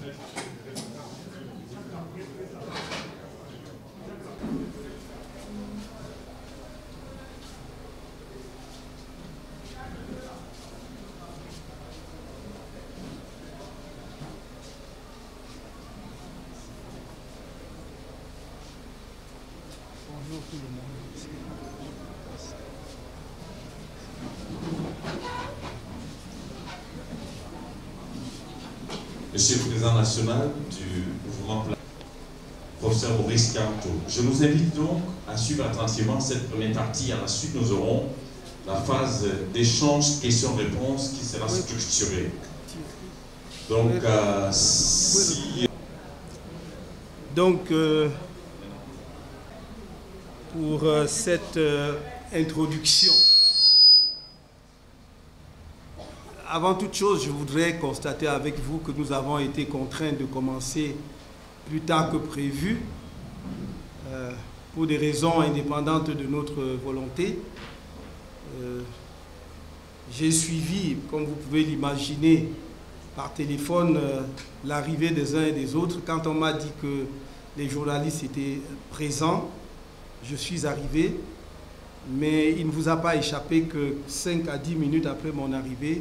Bonjour tout le monde. Monsieur le Président national du mouvement professeur Maurice Carto. Je vous invite donc à suivre attentivement cette première partie. À la suite, nous aurons la phase d'échange questions-réponses qui sera structurée. Donc, pour cette introduction, avant toute chose, je voudrais constater avec vous que nous avons été contraints de commencer plus tard que prévu pour des raisons indépendantes de notre volonté. J'ai suivi, comme vous pouvez l'imaginer, par téléphone l'arrivée des uns et des autres. Quand on m'a dit que les journalistes étaient présents, je suis arrivé, mais il ne vous a pas échappé que 5 à 10 minutes après mon arrivée,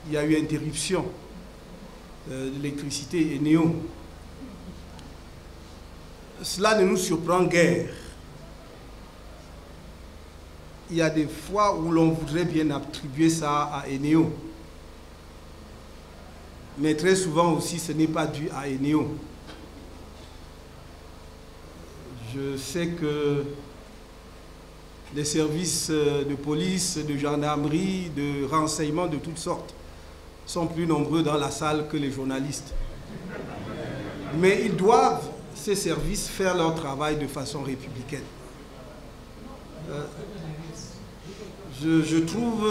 il y a eu interruption d'électricité et néo. Cela ne nous surprend guère. Il y a des fois où l'on voudrait bien attribuer ça à Eneo. Mais très souvent aussi, ce n'est pas dû à Eneo. Je sais que les services de police, de gendarmerie, de renseignement de toutes sortes sont plus nombreux dans la salle que les journalistes. Mais ils doivent, ces services, faire leur travail de façon républicaine. Je trouve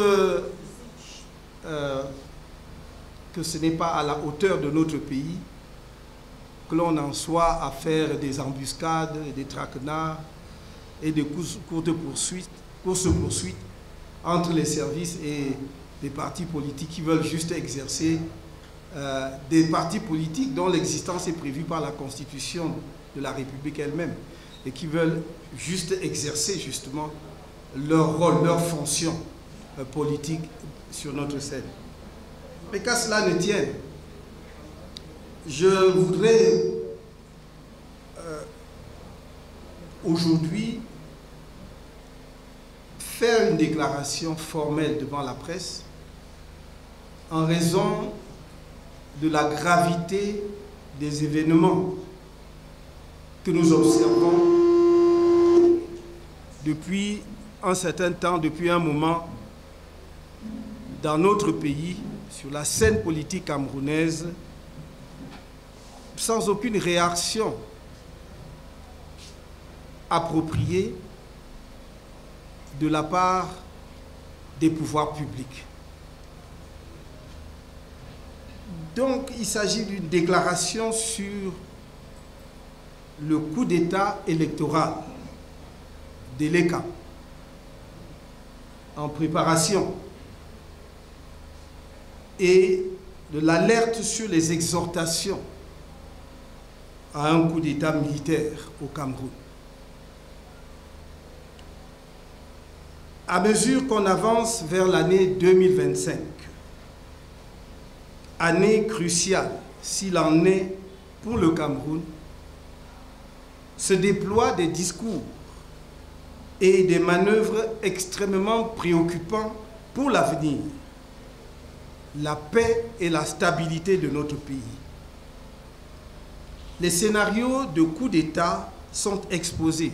que ce n'est pas à la hauteur de notre pays que l'on en soit à faire des embuscades, des traquenards et des courses-poursuites entre les services et des partis politiques qui veulent juste exercer, des partis politiques dont l'existence est prévue par la Constitution de la République elle-même et qui veulent juste exercer justement leur rôle, leur fonction politique sur notre scène. Mais qu'à cela ne tienne, je voudrais aujourd'hui faire une déclaration formelle devant la presse en raison de la gravité des événements que nous observons depuis un certain temps, depuis un moment, dans notre pays, sur la scène politique camerounaise, sans aucune réaction appropriée de la part des pouvoirs publics. Donc, il s'agit d'une déclaration sur le coup d'État électoral de l'ECA en préparation et de l'alerte sur les exhortations à un coup d'État militaire au Cameroun. À mesure qu'on avance vers l'année 2025, année cruciale s'il en est pour le Cameroun, se déploient des discours et des manœuvres extrêmement préoccupants pour l'avenir, la paix et la stabilité de notre pays. Les scénarios de coup d'État sont exposés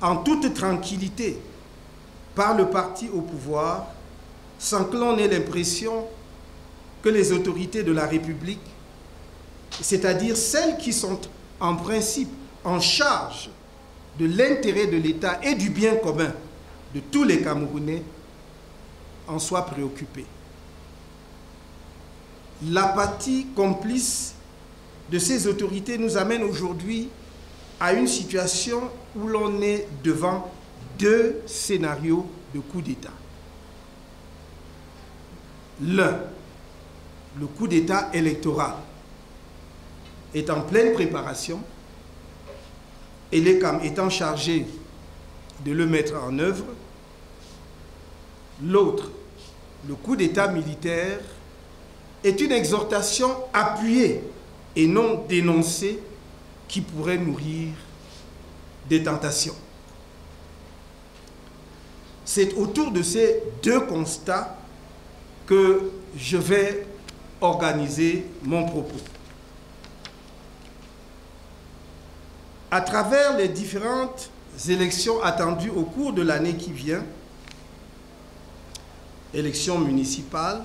en toute tranquillité par le parti au pouvoir, sans que l'on ait l'impression que les autorités de la République, c'est-à-dire celles qui sont en principe en charge de l'intérêt de l'État et du bien commun de tous les Camerounais, en soient préoccupées. L'apathie complice de ces autorités nous amène aujourd'hui à une situation où l'on est devant deux scénarios de coup d'État. L'un, le coup d'État électoral, est en pleine préparation et l'ECAM étant chargé de le mettre en œuvre. L'autre, le coup d'État militaire, est une exhortation appuyée et non dénoncée qui pourrait nourrir des tentations. C'est autour de ces deux constats que je vais organiser mon propos. À travers les différentes élections attendues au cours de l'année qui vient, élections municipales,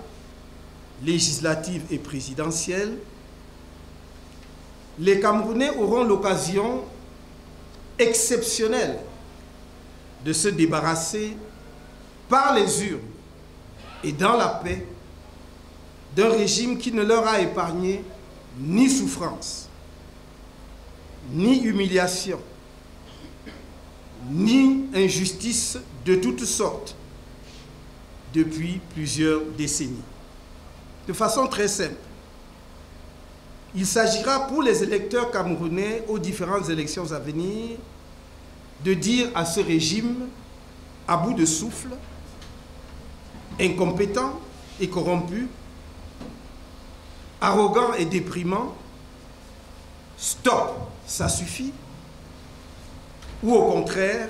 législatives et présidentielles, les Camerounais auront l'occasion exceptionnelle de se débarrasser par les urnes et dans la paix d'un régime qui ne leur a épargné ni souffrance, ni humiliation, ni injustice de toutes sortes depuis plusieurs décennies. De façon très simple, il s'agira pour les électeurs camerounais aux différentes élections à venir de dire à ce régime à bout de souffle, incompétent et corrompu, arrogant et déprimant, stop, ça suffit, ou au contraire,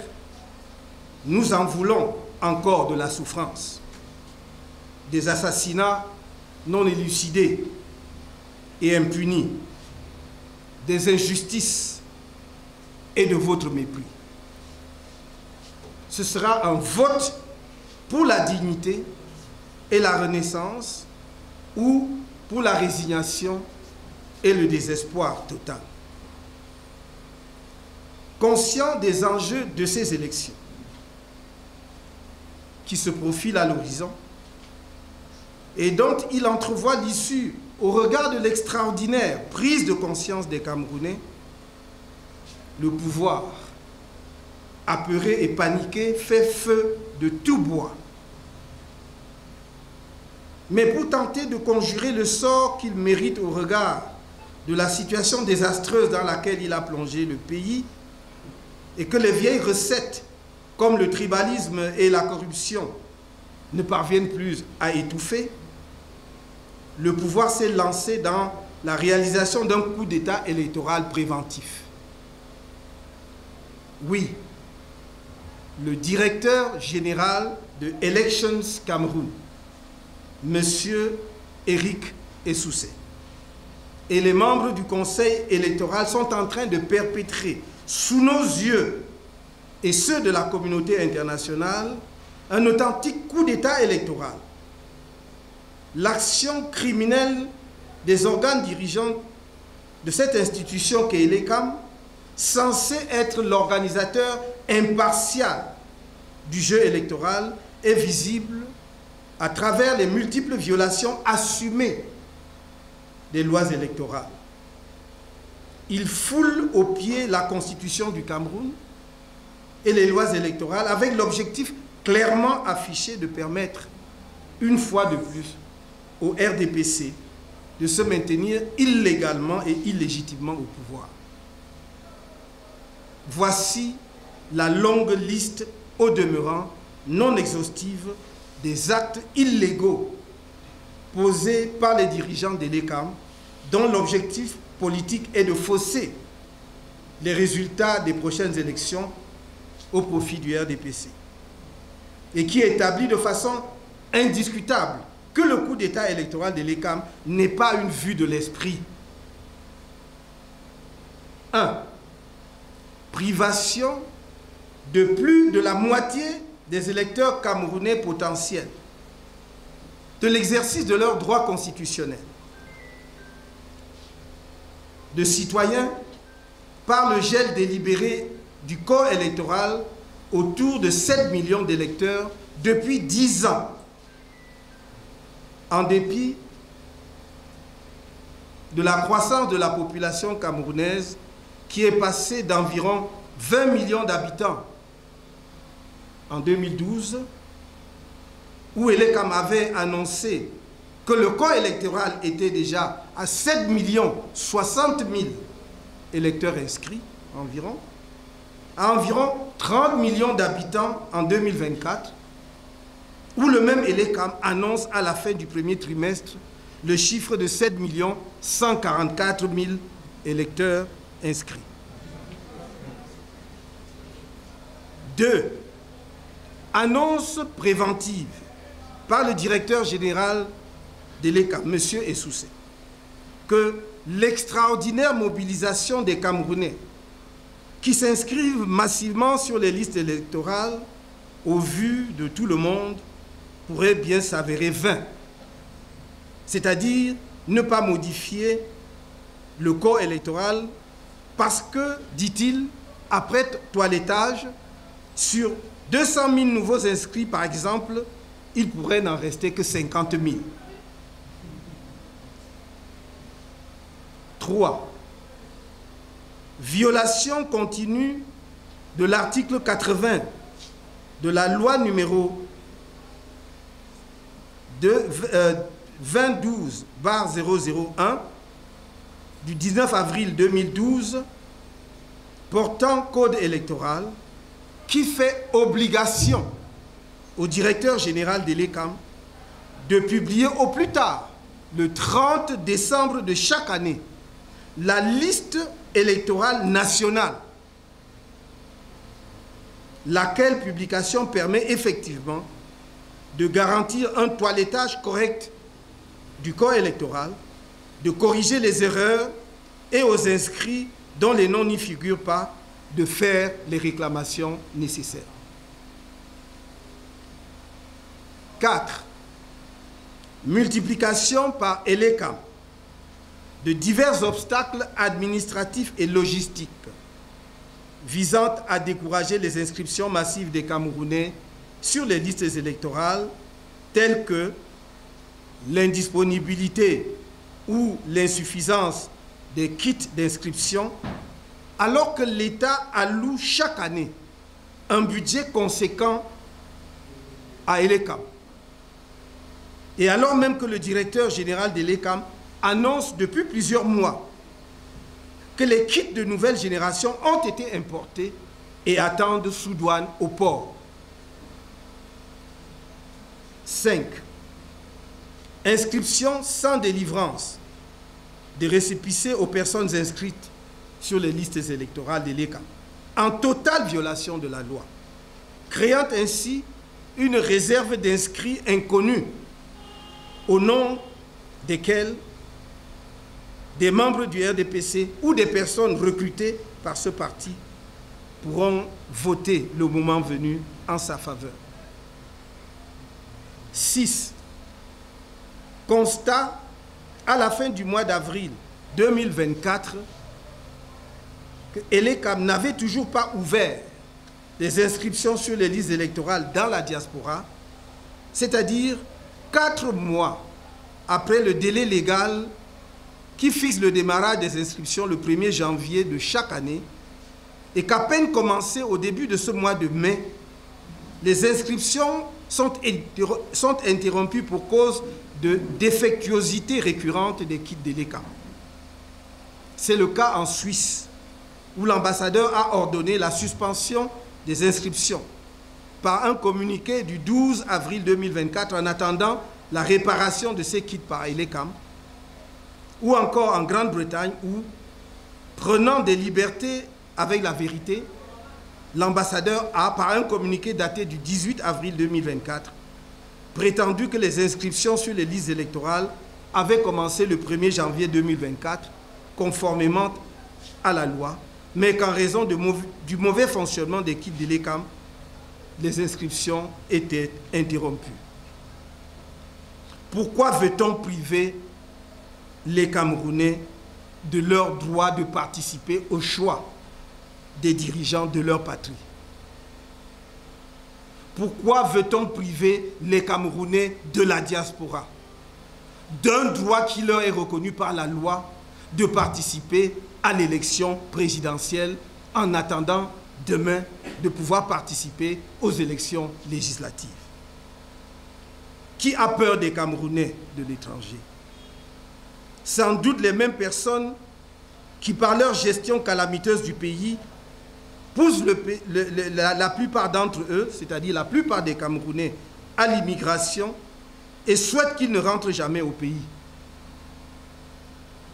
nous en voulons encore de la souffrance, des assassinats non élucidés et impunis, des injustices et de votre mépris. Ce sera un vote pour la dignité et la renaissance ou pour la résignation et le désespoir total. Conscient des enjeux de ces élections qui se profilent à l'horizon et dont il entrevoit l'issue au regard de l'extraordinaire prise de conscience des Camerounais, le pouvoir, apeuré et paniqué, fait feu de tout bois. Mais pour tenter de conjurer le sort qu'il mérite au regard de la situation désastreuse dans laquelle il a plongé le pays et que les vieilles recettes comme le tribalisme et la corruption ne parviennent plus à étouffer, le pouvoir s'est lancé dans la réalisation d'un coup d'État électoral préventif. Oui, le directeur général de Elections Cameroun, M. Eric Essoussé, et les membres du Conseil électoral sont en train de perpétrer sous nos yeux et ceux de la communauté internationale un authentique coup d'État électoral. L'action criminelle des organes dirigeants de cette institution qu'est l'ECAM, censée être l'organisateur impartial du jeu électoral, est visible à travers les multiples violations assumées des lois électorales. Il foule aux pieds la Constitution du Cameroun et les lois électorales avec l'objectif clairement affiché de permettre, une fois de plus, au RDPC de se maintenir illégalement et illégitimement au pouvoir. Voici la longue liste, au demeurant non exhaustive, des actes illégaux posés par les dirigeants de l'ECAM, dont l'objectif politique est de fausser les résultats des prochaines élections au profit du RDPC, et qui établit de façon indiscutable que le coup d'État électoral de l'ECAM n'est pas une vue de l'esprit. 1. Privation de plus de la moitié des électeurs camerounais potentiels de l'exercice de leurs droits constitutionnels de citoyens par le gel délibéré du corps électoral autour de 7 millions d'électeurs depuis 10 ans, en dépit de la croissance de la population camerounaise qui est passée d'environ 20 millions d'habitants en 2012, où l'ECAM avait annoncé que le corps électoral était déjà à 7 060 000 électeurs inscrits environ, à environ 30 millions d'habitants en 2024, où le même ELECAM annonce à la fin du premier trimestre le chiffre de 7 144 000 électeurs inscrits. 2. Annonce préventive par le directeur général de l'ELECAM, M. Essoussé, que l'extraordinaire mobilisation des Camerounais qui s'inscrivent massivement sur les listes électorales au vu de tout le monde pourrait bien s'avérer vain, c'est-à-dire ne pas modifier le corps électoral parce que, dit-il, après toilettage, sur 200 000 nouveaux inscrits, par exemple, il pourrait n'en rester que 50 000. 3. Violation continue de l'article 80 de la loi numéro 2012/001 du 19 avril 2012 portant code électoral qui fait obligation au directeur général de l'ELECAM de publier au plus tard le 30 décembre de chaque année la liste électorale nationale, laquelle publication permet effectivement de garantir un toilettage correct du corps électoral, de corriger les erreurs et aux inscrits dont les noms n'y figurent pas, de faire les réclamations nécessaires. 4. Multiplication par ELECAM de divers obstacles administratifs et logistiques visant à décourager les inscriptions massives des Camerounais sur les listes électorales, telles que l'indisponibilité ou l'insuffisance des kits d'inscription, alors que l'État alloue chaque année un budget conséquent à ELECAM. Et alors même que le directeur général de l'ELECAM annonce depuis plusieurs mois que les kits de nouvelle génération ont été importés et attendent sous douane au port. 5. Inscription sans délivrance des récépissés aux personnes inscrites sur les listes électorales de l'ELECAM, en totale violation de la loi, créant ainsi une réserve d'inscrits inconnus au nom desquels des membres du RDPC ou des personnes recrutées par ce parti pourront voter le moment venu en sa faveur. 6. Constat à la fin du mois d'avril 2024 que ELECAM n'avait toujours pas ouvert des inscriptions sur les listes électorales dans la diaspora, c'est-à-dire 4 mois après le délai légal qui fixe le démarrage des inscriptions le 1er janvier de chaque année, et qu'à peine commencé au début de ce mois de mai, les inscriptions sont interrompues pour cause de défectuosité récurrente des kits de l'ELECAM. C'est le cas en Suisse, où l'ambassadeur a ordonné la suspension des inscriptions par un communiqué du 12 avril 2024 en attendant la réparation de ces kits par ELECAM, ou encore en Grande-Bretagne où, prenant des libertés avec la vérité, l'ambassadeur a, par un communiqué daté du 18 avril 2024, prétendu que les inscriptions sur les listes électorales avaient commencé le 1er janvier 2024, conformément à la loi, mais qu'en raison du mauvais fonctionnement des kits de l'ELECAM, les inscriptions étaient interrompues. Pourquoi veut-on priver les Camerounais de leur droit de participer au choix des dirigeants de leur patrie? Pourquoi veut-on priver les Camerounais de la diaspora d'un droit qui leur est reconnu par la loi de participer à l'élection présidentielle en attendant demain de pouvoir participer aux élections législatives? qui a peur des Camerounais de l'étranger? Sans doute les mêmes personnes qui, par leur gestion calamiteuse du pays, poussent la plupart d'entre eux, c'est-à-dire la plupart des Camerounais, à l'immigration et souhaitent qu'ils ne rentrent jamais au pays.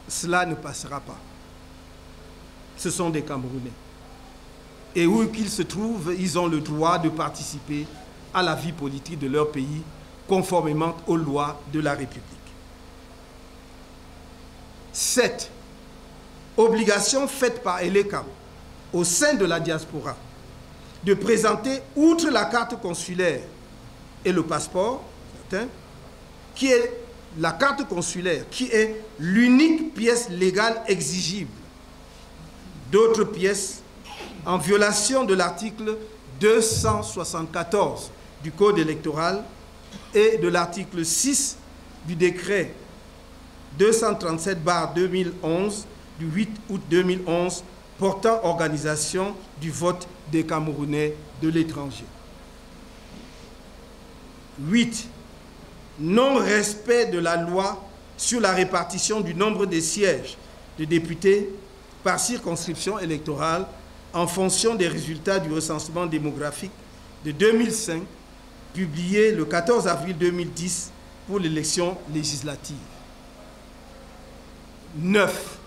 Cela ne passera pas. Ce sont des Camerounais. Et où qu'ils se trouvent, ils ont le droit de participer à la vie politique de leur pays, conformément aux lois de la République. 7. Obligation faite par ELECAM au sein de la diaspora de présenter, outre la carte consulaire et le passeport, qui est la carte consulaire, qui est l'unique pièce légale exigible, d'autres pièces en violation de l'article 274 du Code électoral et de l'article 6 du décret 237/2011 du 8 août 2011 portant organisation du vote des Camerounais de l'étranger. 8. Non-respect de la loi sur la répartition du nombre des sièges de députés par circonscription électorale en fonction des résultats du recensement démographique de 2005, publié le 14 avril 2010 pour l'élection législative. 9.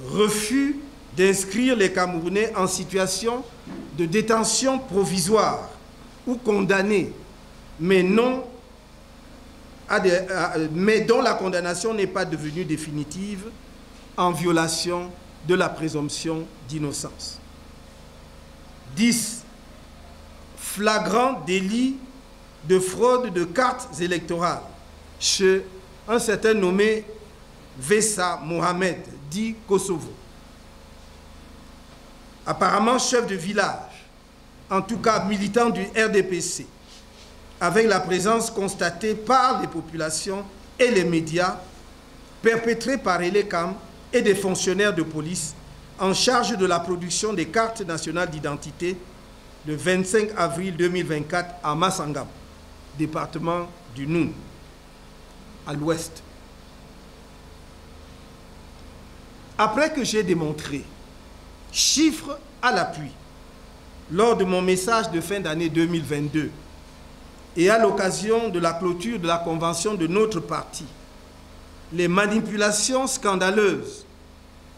Refus d'inscrire les Camerounais en situation de détention provisoire ou condamnés, mais dont la condamnation n'est pas devenue définitive, en violation de la présomption d'innocence. 10. Flagrant délit de fraude de cartes électorales chez un certain nommé Vessa Mohamed, dit Kosovo. Apparemment chef de village, en tout cas militant du RDPC, avec la présence constatée par les populations et les médias, perpétrée par ELECAM et des fonctionnaires de police en charge de la production des cartes nationales d'identité le 25 avril 2024 à Massangam, département du Noun, à l'ouest. Après que j'ai démontré, chiffres à l'appui, lors de mon message de fin d'année 2022 et à l'occasion de la clôture de la convention de notre parti, les manipulations scandaleuses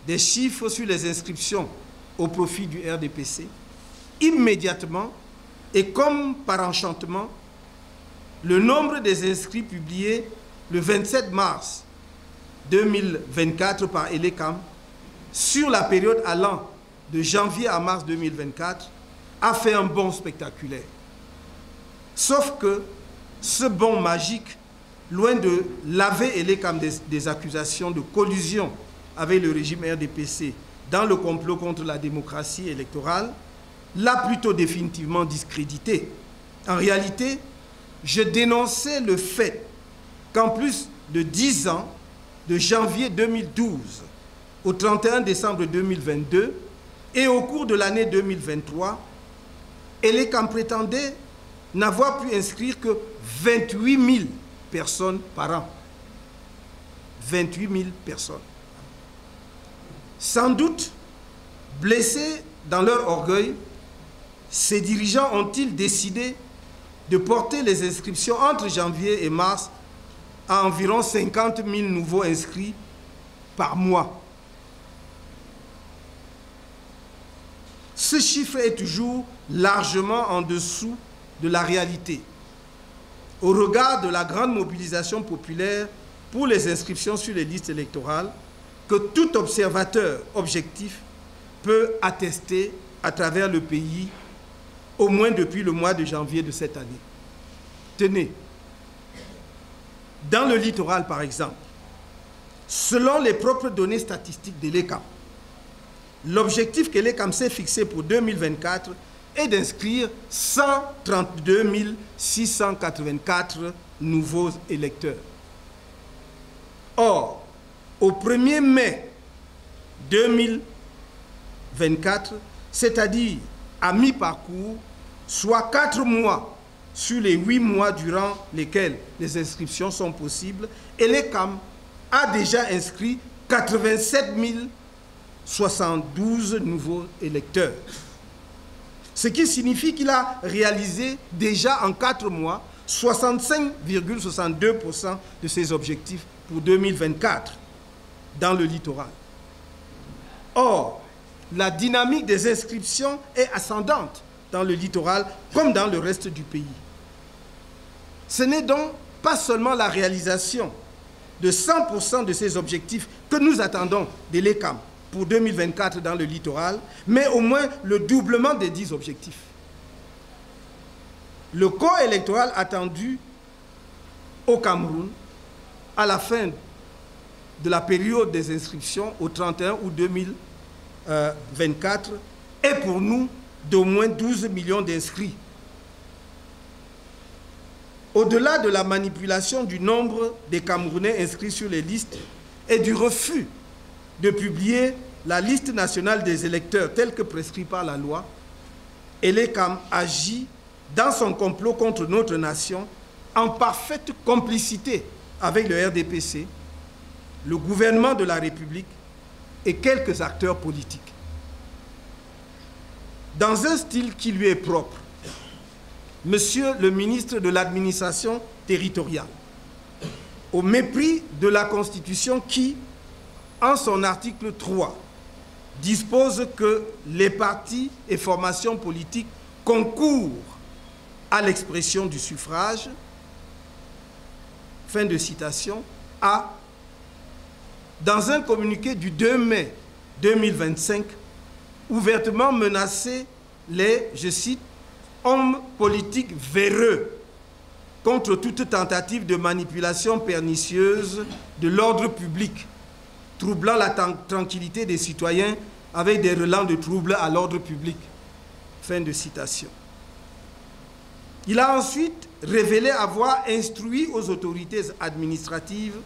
des chiffres sur les inscriptions au profit du RDPC, immédiatement et comme par enchantement, le nombre des inscrits publiés le 27 mars 2024 par ELECAM sur la période allant de janvier à mars 2024 a fait un bond spectaculaire. Sauf que ce bond magique, loin de laver ELECAM des accusations de collusion avec le régime RDPC dans le complot contre la démocratie électorale, l'a plutôt définitivement discrédité. En réalité, je dénonçais le fait qu'en plus de 10 ans, de janvier 2012 au 31 décembre 2022 et au cours de l'année 2023, ELECAM prétendait n'avoir pu inscrire que 28 000 personnes par an. 28 000 personnes. Sans doute, blessés dans leur orgueil, ces dirigeants ont-ils décidé de porter les inscriptions entre janvier et mars à environ 50 000 nouveaux inscrits par mois. Ce chiffre est toujours largement en dessous de la réalité, au regard de la grande mobilisation populaire pour les inscriptions sur les listes électorales que tout observateur objectif peut attester à travers le pays, au moins depuis le mois de janvier de cette année. Tenez, dans le littoral par exemple, selon les propres données statistiques de l'ELECAM, l'objectif que l'ELECAM s'est fixé pour 2024 est d'inscrire 132 684 nouveaux électeurs. Or, au 1er mai 2024, c'est-à-dire à mi-parcours, soit 4 mois sur les 8 mois durant lesquels les inscriptions sont possibles, ELECAM a déjà inscrit 87 072 nouveaux électeurs. Ce qui signifie qu'il a réalisé déjà en 4 mois 65,62% de ses objectifs pour 2024 dans le littoral. Or, la dynamique des inscriptions est ascendante dans le littoral comme dans le reste du pays. Ce n'est donc pas seulement la réalisation de 100% de ces objectifs que nous attendons de l'ELECAM pour 2024 dans le littoral, mais au moins le doublement des 10 objectifs. Le corps électoral attendu au Cameroun à la fin de la période des inscriptions au 31 août 2024 est pour nous d'au moins 12 millions d'inscrits. Au-delà de la manipulation du nombre des Camerounais inscrits sur les listes et du refus de publier la liste nationale des électeurs telle que prescrite par la loi, ELECAM agit dans son complot contre notre nation en parfaite complicité avec le RDPC, le gouvernement de la République et quelques acteurs politiques. Dans un style qui lui est propre, Monsieur le ministre de l'administration territoriale, au mépris de la Constitution qui, en son article 3, dispose que les partis et formations politiques concourent à l'expression du suffrage, fin de citation, a, dans un communiqué du 2 mai 2025, ouvertement menacé les, je cite, hommes politiques véreux contre toute tentative de manipulation pernicieuse de l'ordre public, troublant la tranquillité des citoyens avec des relents de troubles à l'ordre public. Fin de citation. Il a ensuite révélé avoir instruit aux autorités administratives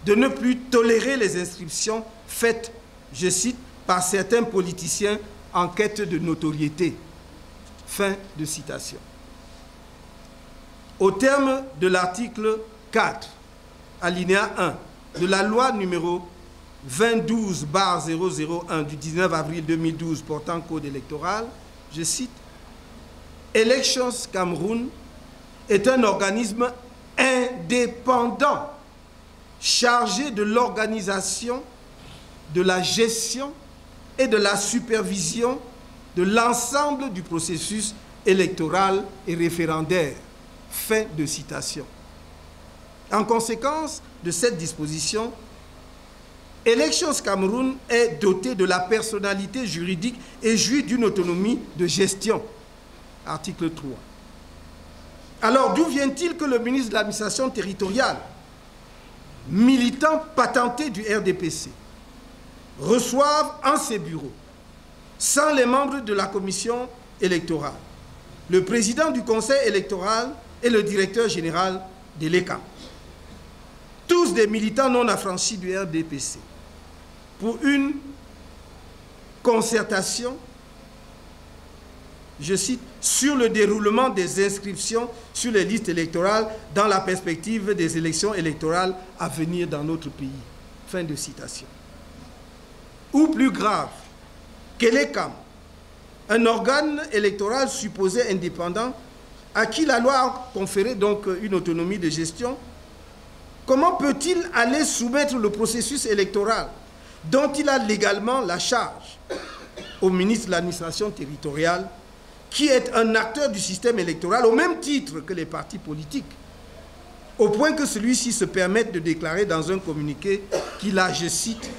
de ne plus tolérer les inscriptions faites, je cite, par certains politiciens en quête de notoriété. Fin de citation. Au terme de l'article 4, alinéa 1 de la loi numéro 2012/001 du 19 avril 2012 portant code électoral, je cite, « Elections Cameroun est un organisme indépendant chargé de l'organisation, de la gestion et de la supervision de l'ensemble du processus électoral et référendaire. » Fin de citation. En conséquence de cette disposition, Elections Cameroun est doté de la personnalité juridique et jouit d'une autonomie de gestion. Article 3. Alors, d'où vient-il que le ministre de l'administration territoriale, militant patenté du RDPC, reçoive en ses bureaux, sans les membres de la commission électorale, le président du conseil électoral et le directeur général de l'ELECAM, tous des militants non affranchis du RDPC, pour une concertation, je cite, sur le déroulement des inscriptions sur les listes électorales dans la perspective des élections électorales à venir dans notre pays. Fin de citation. Ou plus grave, qu'ELECAM, un organe électoral supposé indépendant à qui la loi a conféré donc une autonomie de gestion, comment peut-il aller soumettre le processus électoral dont il a légalement la charge au ministre de l'administration territoriale, qui est un acteur du système électoral au même titre que les partis politiques, au point que celui-ci se permette de déclarer dans un communiqué qu'il a, je cite,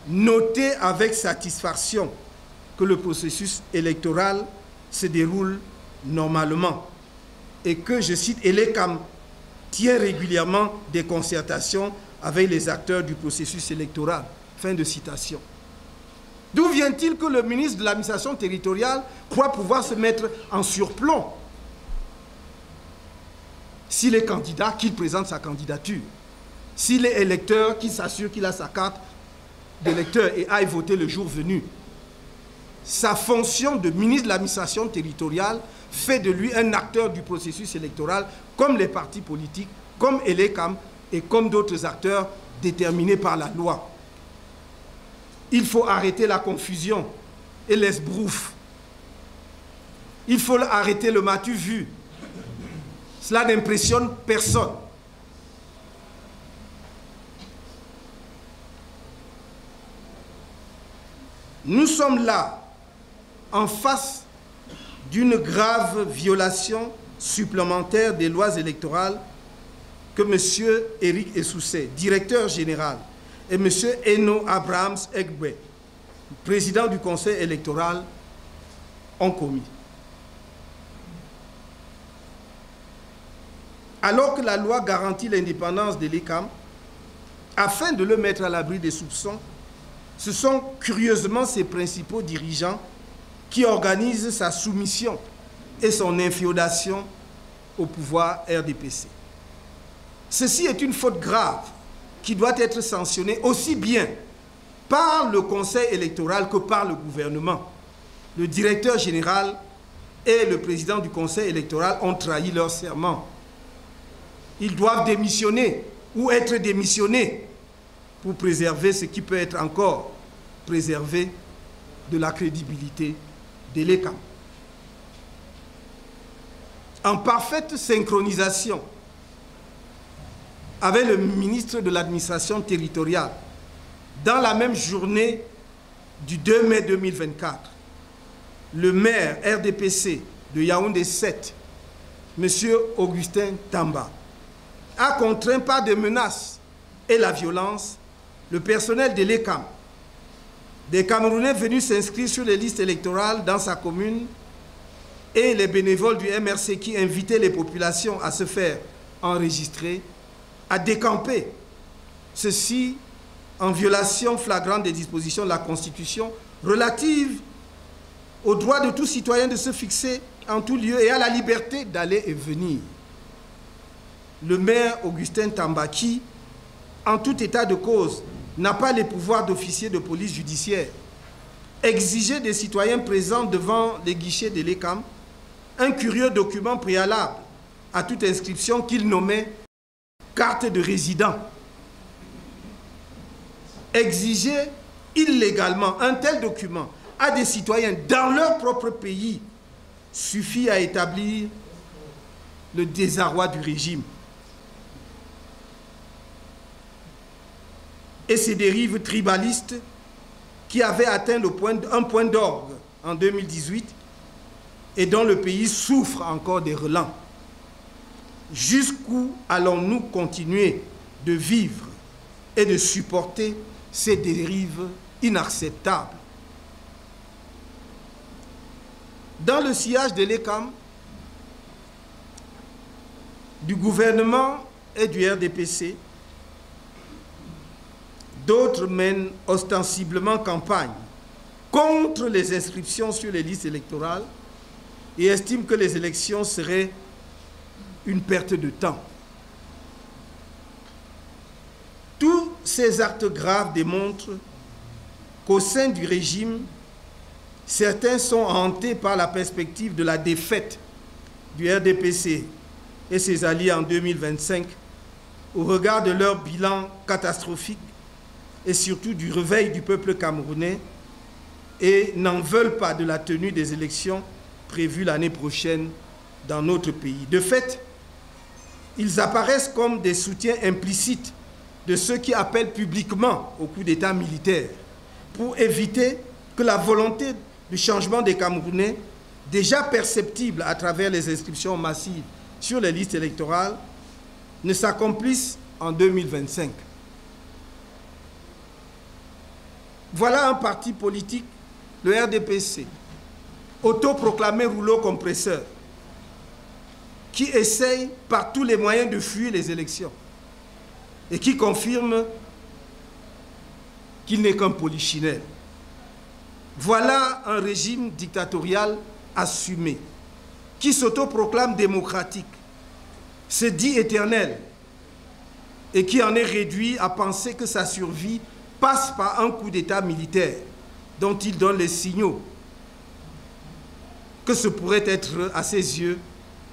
noté avec satisfaction que le processus électoral se déroule normalement et que, je cite, ELECAM tient régulièrement des concertations avec les acteurs du processus électoral. Fin de citation. D'où vient-il que le ministre de l'administration territoriale croit pouvoir se mettre en surplomb s'il est candidat, qu'il présente sa candidature, s'il est électeur, qu'il s'assure qu'il a sa carte d'électeur et aille voter le jour venu. sa fonction de ministre de l'administration territoriale fait de lui un acteur du processus électoral, comme les partis politiques, comme ELECAM et comme d'autres acteurs déterminés par la loi. Il faut arrêter la confusion et l'esbrouf. Il faut arrêter le m'as-tu vu. Cela n'impressionne personne. Nous sommes là, en face d'une grave violation supplémentaire des lois électorales que M. Éric Essoussé, directeur général, et M. Eno Abrahams Egbe, président du Conseil électoral, ont commis. Alors que la loi garantit l'indépendance de l'ECAM, afin de le mettre à l'abri des soupçons, ce sont curieusement ses principaux dirigeants qui organisent sa soumission et son inféodation au pouvoir RDPC. Ceci est une faute grave qui doit être sanctionnée aussi bien par le Conseil électoral que par le gouvernement. Le directeur général et le président du Conseil électoral ont trahi leur serment. Ils doivent démissionner ou être démissionnés pour préserver ce qui peut être encore préservé de la crédibilité de l'ECAM. En parfaite synchronisation avec le ministre de l'administration territoriale, dans la même journée du 2 mai 2024, le maire RDPC de Yaoundé 7, M. Augustin Tamba, a contraint par des menaces et la violence le personnel de l'ECAM, des Camerounais venus s'inscrire sur les listes électorales dans sa commune et les bénévoles du MRC qui invitaient les populations à se faire enregistrer, à décamper. Ceci en violation flagrante des dispositions de la Constitution relatives au droit de tout citoyen de se fixer en tout lieu et à la liberté d'aller et venir. Le maire Augustin Tamba, qui, en tout état de cause, n'a pas les pouvoirs d'officier de police judiciaire, exigeait des citoyens présents devant les guichets de l'ECAM un curieux document préalable à toute inscription qu'il nommait carte de résident. Exiger illégalement un tel document à des citoyens dans leur propre pays suffit à établir le désarroi du régime. Et ces dérives tribalistes qui avaient atteint un point d'orgue en 2018 et dont le pays souffre encore des relents. Jusqu'où allons-nous continuer de vivre et de supporter ces dérives inacceptables? Dans le sillage de l'ECAM, du gouvernement et du RDPC, d'autres mènent ostensiblement campagne contre les inscriptions sur les listes électorales et estiment que les élections seraient une perte de temps. Tous ces actes graves démontrent qu'au sein du régime, certains sont hantés par la perspective de la défaite du RDPC et ses alliés en 2025 au regard de leur bilan catastrophique et surtout du réveil du peuple camerounais et n'en veulent pas de la tenue des élections prévues l'année prochaine dans notre pays. De fait, ils apparaissent comme des soutiens implicites de ceux qui appellent publiquement au coup d'État militaire pour éviter que la volonté du changement des Camerounais, déjà perceptible à travers les inscriptions massives sur les listes électorales, ne s'accomplisse en 2025. Voilà un parti politique, le RDPC, autoproclamé rouleau compresseur, qui essaye par tous les moyens de fuir les élections et qui confirme qu'il n'est qu'un polichinelle. Voilà un régime dictatorial assumé, qui s'autoproclame démocratique, se dit éternel et qui en est réduit à penser que sa survie passe par un coup d'État militaire dont il donne les signaux que ce pourrait être, à ses yeux,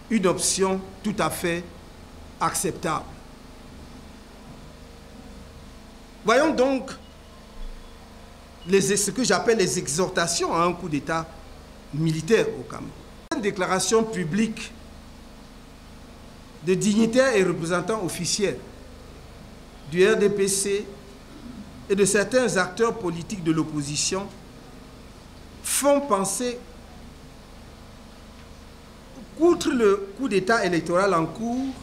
une option tout à fait acceptable. Voyons donc ce que j'appelle les exhortations à un coup d'État militaire au Cameroun. Une déclaration publique de dignitaires et représentants officiels du RDPC et de certains acteurs politiques de l'opposition font penser, outre le coup d'État électoral en cours,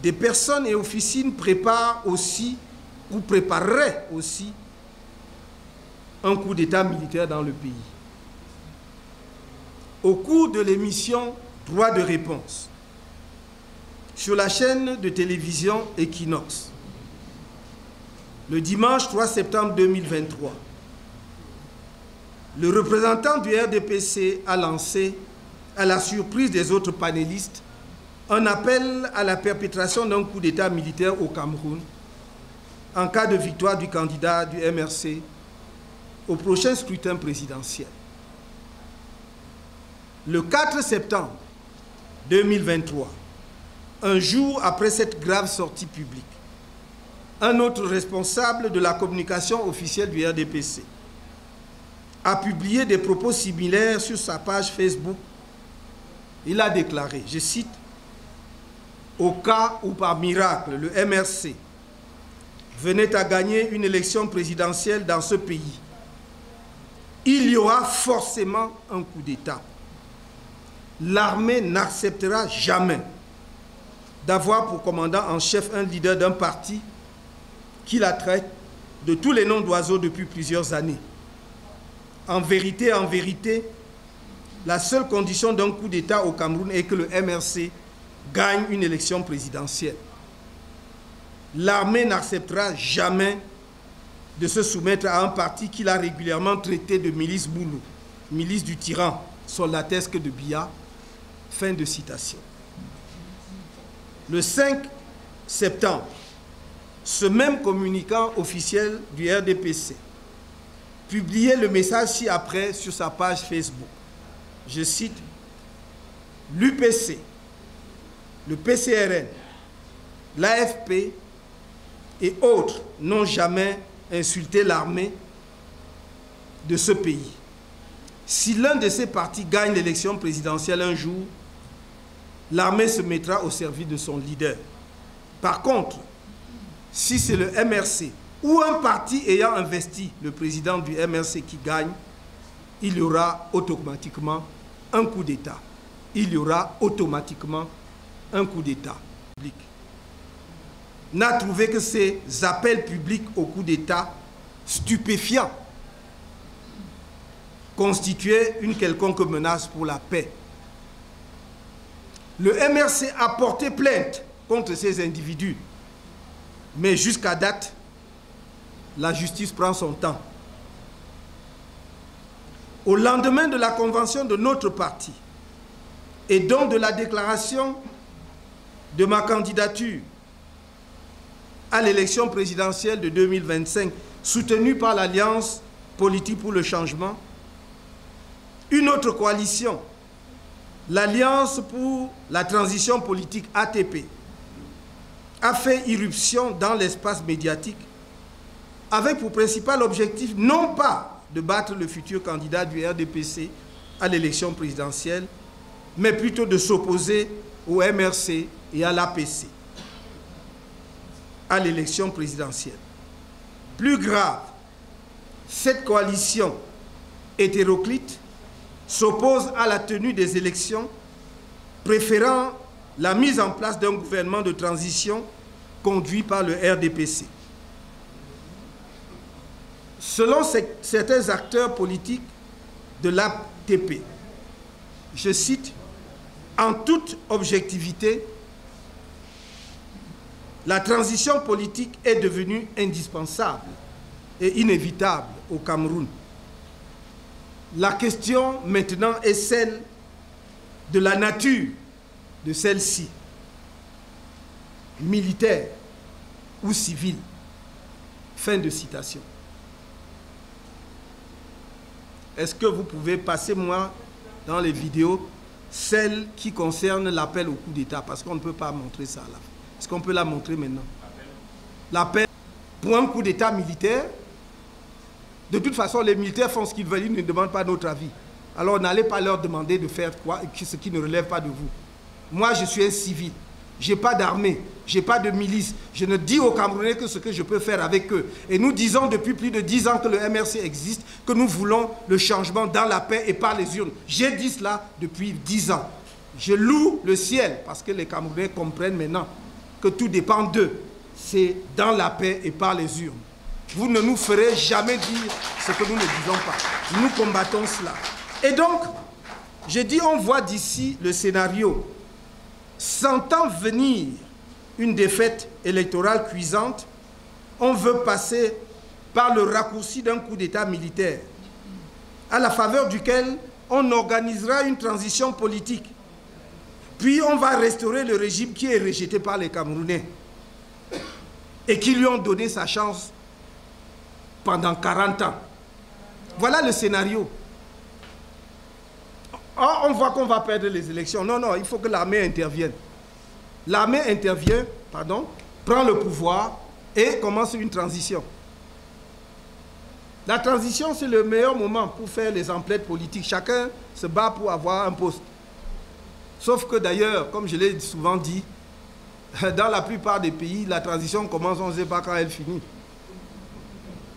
des personnes et officines préparent aussi ou prépareraient aussi un coup d'État militaire dans le pays. Au cours de l'émission Droit de réponse sur la chaîne de télévision Equinox, le dimanche 3 septembre 2023, le représentant du RDPC a lancé, à la surprise des autres panélistes, un appel à la perpétration d'un coup d'État militaire au Cameroun en cas de victoire du candidat du MRC au prochain scrutin présidentiel. Le 4 septembre 2023, un jour après cette grave sortie publique, un autre responsable de la communication officielle du RDPC a publié des propos similaires sur sa page Facebook. Il a déclaré, je cite, « Au cas où par miracle le MRC venait à gagner une élection présidentielle dans ce pays, il y aura forcément un coup d'État. L'armée n'acceptera jamais d'avoir pour commandant en chef un leader d'un parti qui la traite de tous les noms d'oiseaux depuis plusieurs années. En vérité, la seule condition d'un coup d'État au Cameroun est que le MRC gagne une élection présidentielle. L'armée n'acceptera jamais de se soumettre à un parti qu'il a régulièrement traité de milice Boulou, milice du tyran soldatesque de Biya. » Fin de citation. Le 5 septembre, ce même communicant officiel du RDPC publiait le message ci-après sur sa page Facebook. Je cite, « L'UPC, le PCRN, l'AFP et autres n'ont jamais insulté l'armée de ce pays. Si l'un de ces partis gagne l'élection présidentielle un jour, l'armée se mettra au service de son leader. Par contre, si c'est le MRC ou un parti ayant investi le président du MRC qui gagne, il y aura automatiquement un coup d'État. Il y aura automatiquement un coup d'État public. » N'a trouvé que ces appels publics au coup d'État stupéfiants constituaient une quelconque menace pour la paix. Le MRC a porté plainte contre ces individus, mais jusqu'à date, la justice prend son temps. Au lendemain de la convention de notre parti et donc de la déclaration de ma candidature à l'élection présidentielle de 2025, soutenue par l'Alliance politique pour le changement, une autre coalition, l'Alliance pour la transition politique ATP, a fait irruption dans l'espace médiatique avec pour principal objectif non pas de battre le futur candidat du RDPC à l'élection présidentielle, mais plutôt de s'opposer au MRC et à l'APC à l'élection présidentielle. Plus grave, cette coalition hétéroclite s'oppose à la tenue des élections, préférant la mise en place d'un gouvernement de transition conduit par le RDPC. Selon certains acteurs politiques de l'ATP, je cite, « En toute objectivité, la transition politique est devenue indispensable et inévitable au Cameroun. La question maintenant est celle de la nature de celle-ci, militaire ou civile. » Fin de citation. Est-ce que vous pouvez passer moi dans les vidéos, celle qui concerne l'appel au coup d'État, parce qu'on ne peut pas montrer ça là. Est-ce qu'on peut la montrer maintenant? L'appel pour un coup d'État militaire. De toute façon, les militaires font ce qu'ils veulent, ils ne demandent pas notre avis. Alors n'allez pas leur demander de faire quoi, ce qui ne relève pas de vous. Moi, je suis un civil. Je n'ai pas d'armée, je n'ai pas de milice. Je ne dis aux Camerounais que ce que je peux faire avec eux. Et nous disons depuis plus de 10 ans que le MRC existe, que nous voulons le changement dans la paix et par les urnes. J'ai dit cela depuis 10 ans. Je loue le ciel parce que les Camerounais comprennent maintenant que tout dépend d'eux. C'est dans la paix et par les urnes. Vous ne nous ferez jamais dire ce que nous ne disons pas. Nous combattons cela. Et donc, je dis, on voit d'ici le scénario. Sentant venir une défaite électorale cuisante, on veut passer par le raccourci d'un coup d'État militaire, à la faveur duquel on organisera une transition politique. Puis on va restaurer le régime qui est rejeté par les Camerounais et qui lui ont donné sa chance pendant 40 ans. Voilà le scénario. Oh, on voit qu'on va perdre les élections. Non, non, il faut que l'armée intervienne. L'armée intervient, pardon, prend le pouvoir et commence une transition. La transition, c'est le meilleur moment pour faire les emplettes politiques. Chacun se bat pour avoir un poste. Sauf que d'ailleurs, comme je l'ai souvent dit, dans la plupart des pays, la transition commence, on ne sait pas quand elle finit.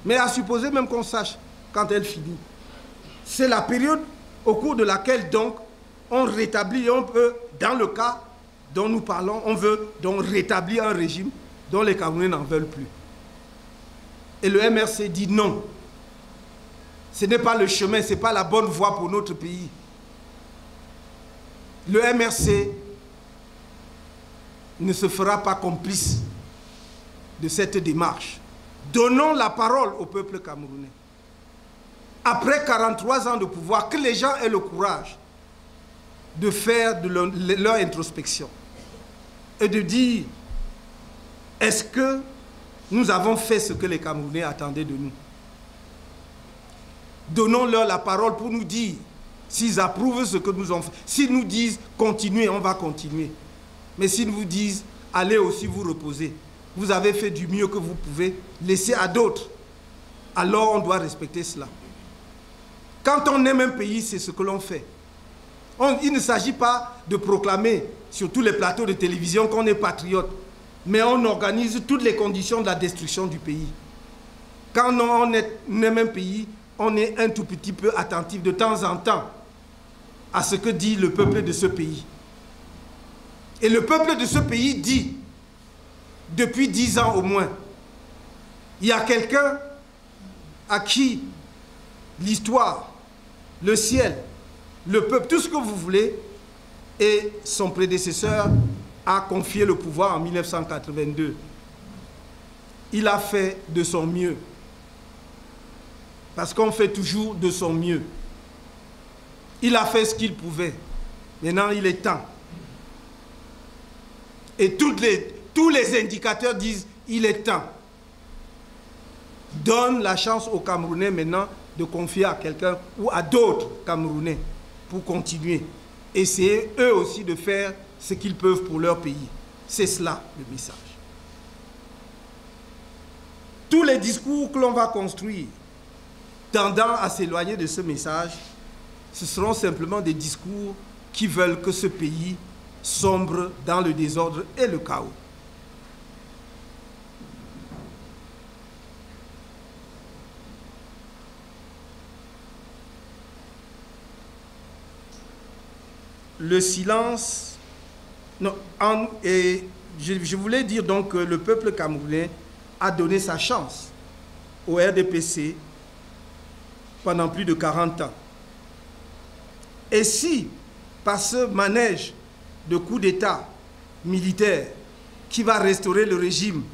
Mais à supposer même qu'on sache quand elle finit. C'est la période au cours de laquelle donc on rétablit, on peut, dans le cas dont nous parlons, on veut donc rétablir un régime dont les Camerounais n'en veulent plus. Et le MRC dit non. Ce n'est pas le chemin, ce n'est pas la bonne voie pour notre pays. Le MRC ne se fera pas complice de cette démarche. Donnons la parole au peuple camerounais. Après 43 ans de pouvoir, que les gens aient le courage de faire de leur introspection et de dire, est-ce que nous avons fait ce que les Camerounais attendaient de nous? Donnons-leur la parole pour nous dire s'ils approuvent ce que nous avons fait. S'ils nous disent, continuez, on va continuer. Mais s'ils vous disent, allez aussi vous reposer, vous avez fait du mieux que vous pouvez, laissez à d'autres, alors on doit respecter cela. Quand on aime un pays, c'est ce que l'on fait. Il ne s'agit pas de proclamer sur tous les plateaux de télévision qu'on est patriote, mais on organise toutes les conditions de la destruction du pays. Quand on aime un pays, on est un tout petit peu attentif de temps en temps à ce que dit le peuple de ce pays. Et le peuple de ce pays dit, depuis 10 ans au moins, il y a quelqu'un à qui l'histoire, le ciel, le peuple, tout ce que vous voulez, et son prédécesseur a confié le pouvoir en 1982. Il a fait de son mieux. Parce qu'on fait toujours de son mieux. Il a fait ce qu'il pouvait. Maintenant, il est temps. Et tous les indicateurs disent il est temps. Donne la chance aux Camerounais maintenant de confier à quelqu'un ou à d'autres Camerounais pour continuer. Essayer eux aussi de faire ce qu'ils peuvent pour leur pays. C'est cela le message. Tous les discours que l'on va construire tendant à s'éloigner de ce message, ce seront simplement des discours qui veulent que ce pays sombre dans le désordre et le chaos. Le silence, non, je voulais dire donc que le peuple camerounais a donné sa chance au RDPC pendant plus de 40 ans. Et si, par ce manège de coup d'État militaire qui va restaurer le régime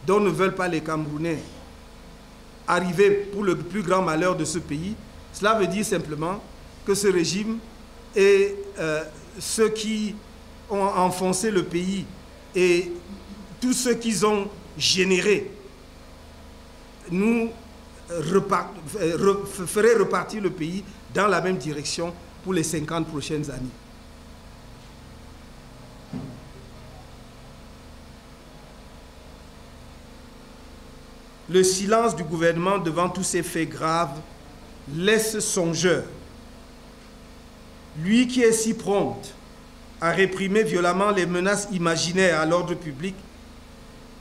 dont ne veulent pas les Camerounais, arriver pour le plus grand malheur de ce pays, cela veut dire simplement que ce régime et ceux qui ont enfoncé le pays et tous ceux qu'ils ont générés nous feraient repartir le pays dans la même direction pour les 50 prochaines années. Le silence du gouvernement devant tous ces faits graves laisse songeur. Lui qui est si prompt à réprimer violemment les menaces imaginaires à l'ordre public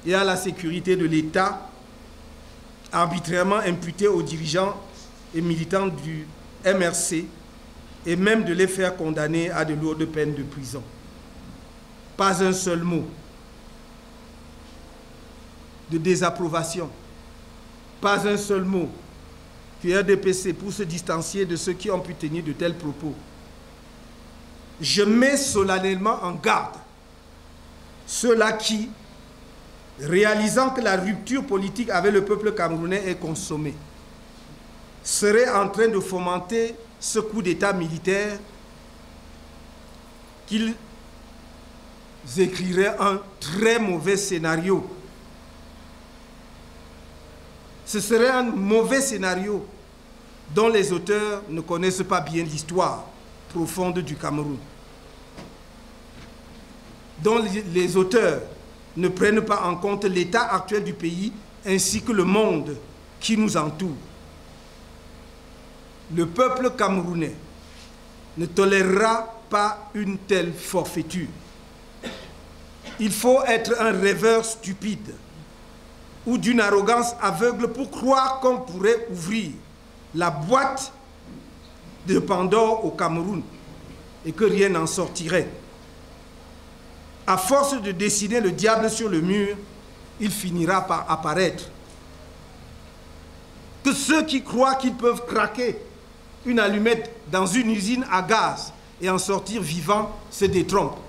et à la sécurité de l'État, arbitrairement imputées aux dirigeants et militants du MRC, et même de les faire condamner à de lourdes peines de prison. Pas un seul mot de désapprobation, pas un seul mot du RDPC pour se distancier de ceux qui ont pu tenir de tels propos. Je mets solennellement en garde ceux-là qui, réalisant que la rupture politique avec le peuple camerounais est consommée, seraient en train de fomenter ce coup d'État militaire, qu'ils écriraient un très mauvais scénario. Ce serait un mauvais scénario dont les auteurs ne connaissent pas bien l'histoire profonde du Cameroun, dont les auteurs ne prennent pas en compte l'état actuel du pays ainsi que le monde qui nous entoure. Le peuple camerounais ne tolérera pas une telle forfaiture. Il faut être un rêveur stupide ou d'une arrogance aveugle pour croire qu'on pourrait ouvrir la boîte de Pandore au Cameroun et que rien n'en sortirait. À force de dessiner le diable sur le mur, il finira par apparaître. Que ceux qui croient qu'ils peuvent craquer une allumette dans une usine à gaz et en sortir vivants se détrompent.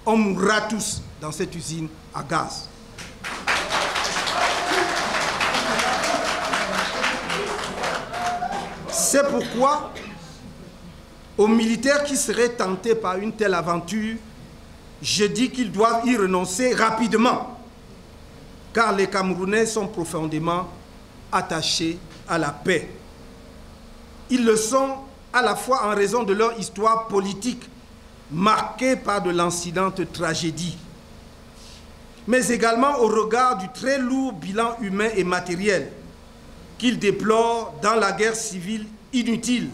On mourra tous dans cette usine à gaz. C'est pourquoi, aux militaires qui seraient tentés par une telle aventure, je dis qu'ils doivent y renoncer rapidement, car les Camerounais sont profondément attachés à la paix. Ils le sont à la fois en raison de leur histoire politique, marquée par de lancinantes tragédies, mais également au regard du très lourd bilan humain et matériel qu'ils déplorent dans la guerre civile inutile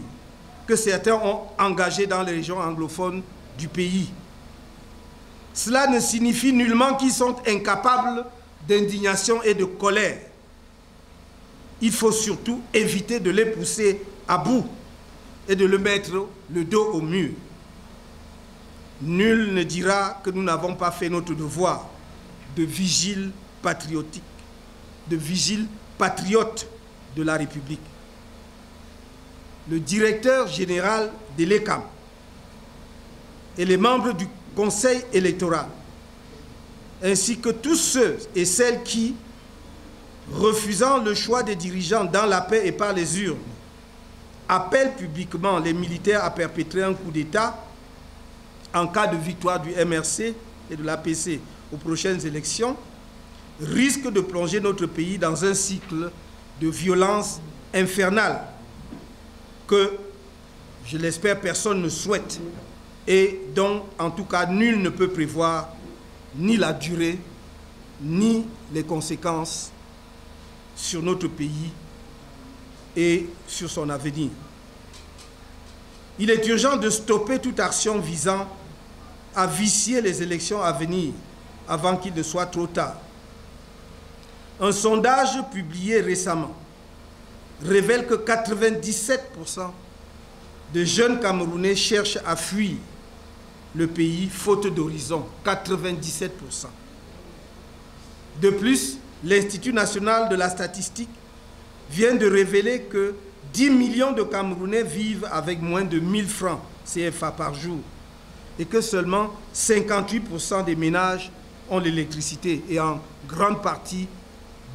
que certains ont engagée dans les régions anglophones du pays. Cela ne signifie nullement qu'ils sont incapables d'indignation et de colère. Il faut surtout éviter de les pousser à bout et de le mettre le dos au mur. Nul ne dira que nous n'avons pas fait notre devoir de vigile patriotique, de vigile patriote de la République. Le directeur général de l'ECAM et les membres du Conseil électoral, ainsi que tous ceux et celles qui, refusant le choix des dirigeants dans la paix et par les urnes, appellent publiquement les militaires à perpétrer un coup d'État en cas de victoire du MRC et de l'APC aux prochaines élections, risquent de plonger notre pays dans un cycle de violence infernale que, je l'espère, personne ne souhaite et dont, en tout cas, nul ne peut prévoir ni la durée, ni les conséquences sur notre pays et sur son avenir. Il est urgent de stopper toute action visant à vicier les élections à venir avant qu'il ne soit trop tard. Un sondage publié récemment révèle que 97% de jeunes Camerounais cherchent à fuir le pays faute d'horizon. 97%. De plus, l'Institut national de la statistique vient de révéler que 10 millions de Camerounais vivent avec moins de 1000 francs CFA par jour et que seulement 58% des ménages ont l'électricité et en grande partie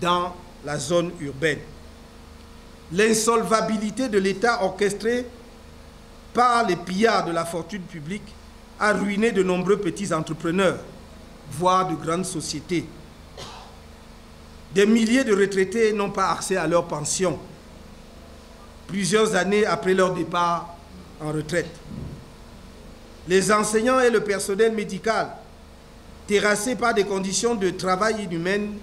dans la zone urbaine. L'insolvabilité de l'État orchestrée par les pillards de la fortune publique a ruiné de nombreux petits entrepreneurs, voire de grandes sociétés. Des milliers de retraités n'ont pas accès à leur pension. Plusieurs années après leur départ en retraite. Les enseignants et le personnel médical, terrassés par des conditions de travail inhumaines,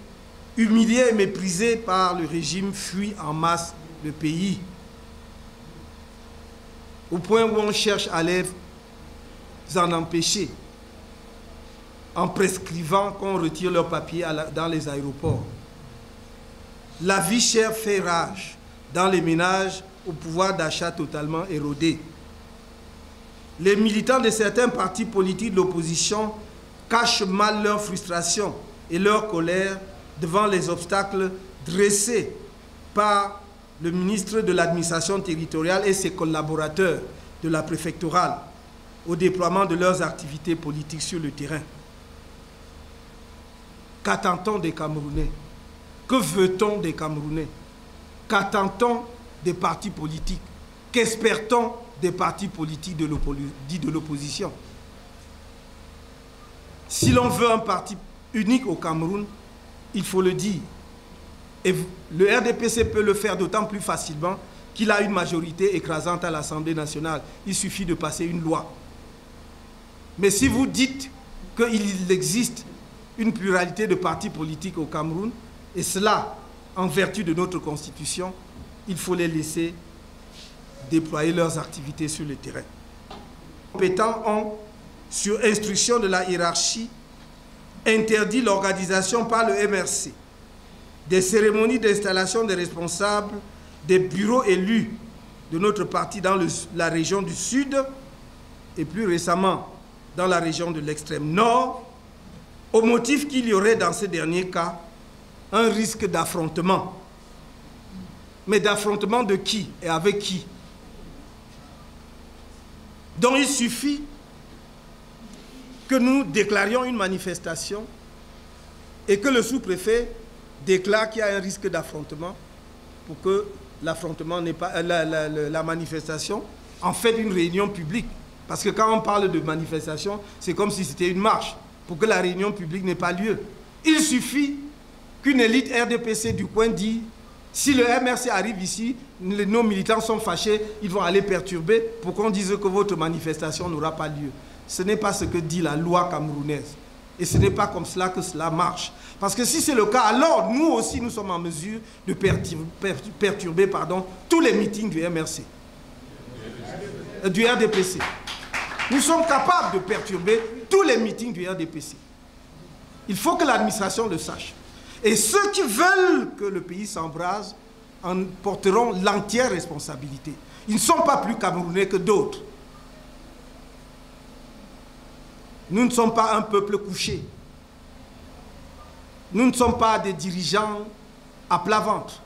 humiliés et méprisés par le régime, fuient en masse le pays. Au point où on cherche à les en empêcher, en prescrivant qu'on retire leurs papiers dans les aéroports. La vie chère fait rage dans les ménages au pouvoir d'achat totalement érodé. Les militants de certains partis politiques de l'opposition cachent mal leur frustration et leur colère devant les obstacles dressés par le ministre de l'administration territoriale et ses collaborateurs de la préfectorale au déploiement de leurs activités politiques sur le terrain. Qu'attend-on des Camerounais? Que veut-on des Camerounais? Qu'attend-on des partis politiques? Qu'espère-t-on des partis politiques dits de l'opposition? Si l'on veut un parti unique au Cameroun, il faut le dire. Et le RDPC peut le faire d'autant plus facilement qu'il a une majorité écrasante à l'Assemblée nationale. Il suffit de passer une loi. Mais si vous dites qu'il existe une pluralité de partis politiques au Cameroun, et cela en vertu de notre Constitution, il faut les laisser déployer leurs activités sur le terrain. Les compétents ont, sur instruction de la hiérarchie, interdit l'organisation par le MRC des cérémonies d'installation des responsables des bureaux élus de notre parti dans la région du Sud et plus récemment dans la région de l'extrême Nord, au motif qu'il y aurait dans ces derniers cas un risque d'affrontement. Mais d'affrontement de qui et avec qui? Donc il suffit que nous déclarions une manifestation et que le sous-préfet déclare qu'il y a un risque d'affrontement pour que l'affrontement n'est pas la manifestation en fait une réunion publique. Parce que quand on parle de manifestation, c'est comme si c'était une marche pour que la réunion publique n'ait pas lieu. Il suffit qu'une élite RDPC du coin dit si le MRC arrive ici, nos militants sont fâchés, ils vont aller perturber pour qu'on dise que votre manifestation n'aura pas lieu. Ce n'est pas ce que dit la loi camerounaise. Et ce n'est pas comme cela que cela marche. Parce que si c'est le cas, alors nous aussi nous sommes en mesure de perturber tous les meetings du MRC, du RDPC. Nous sommes capables de perturber tous les meetings du RDPC. Il faut que l'administration le sache. Et ceux qui veulent que le pays s'embrase en porteront l'entière responsabilité. Ils ne sont pas plus camerounais que d'autres. Nous ne sommes pas un peuple couché. Nous ne sommes pas des dirigeants à plat ventre.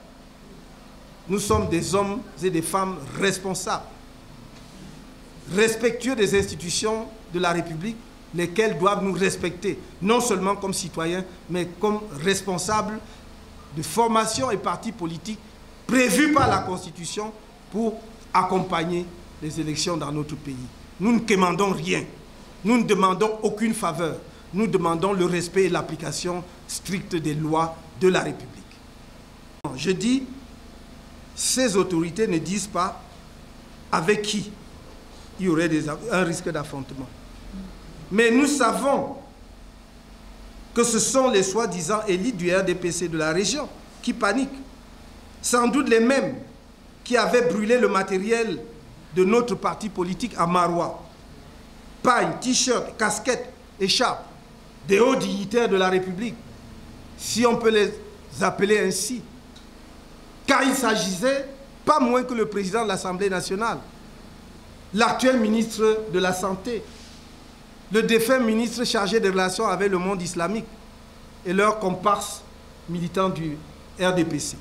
Nous sommes des hommes et des femmes responsables, respectueux des institutions de la République, lesquelles doivent nous respecter, non seulement comme citoyens, mais comme responsables de formations et partis politiques prévus par la Constitution pour accompagner les élections dans notre pays. Nous ne quémandons rien. Nous ne demandons aucune faveur. Nous demandons le respect et l'application stricte des lois de la République. Je dis, ces autorités ne disent pas avec qui il y aurait un risque d'affrontement. Mais nous savons que ce sont les soi-disant élites du RDPC de la région qui paniquent. Sans doute les mêmes qui avaient brûlé le matériel de notre parti politique à Maroua. Pagne, t-shirt, casquette, écharpe, des hauts dignitaires de la République, si on peut les appeler ainsi. Car il s'agissait pas moins que le président de l'Assemblée nationale, l'actuel ministre de la Santé, le défunt ministre chargé des relations avec le monde islamique et leurs comparses militants du RDPC.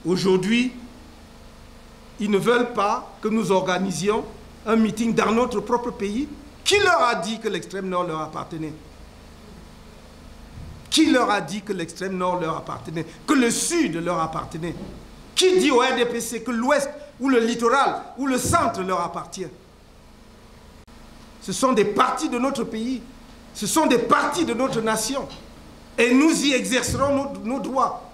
Aujourd'hui, ils ne veulent pas que nous organisions un meeting dans notre propre pays. Qui leur a dit que l'extrême nord leur appartenait? Qui leur a dit que l'extrême nord leur appartenait? Que le sud leur appartenait? Qui dit au RDPC que l'ouest ou le littoral ou le centre leur appartient? Ce sont des parties de notre pays. Ce sont des parties de notre nation. Et nous y exercerons nos droits.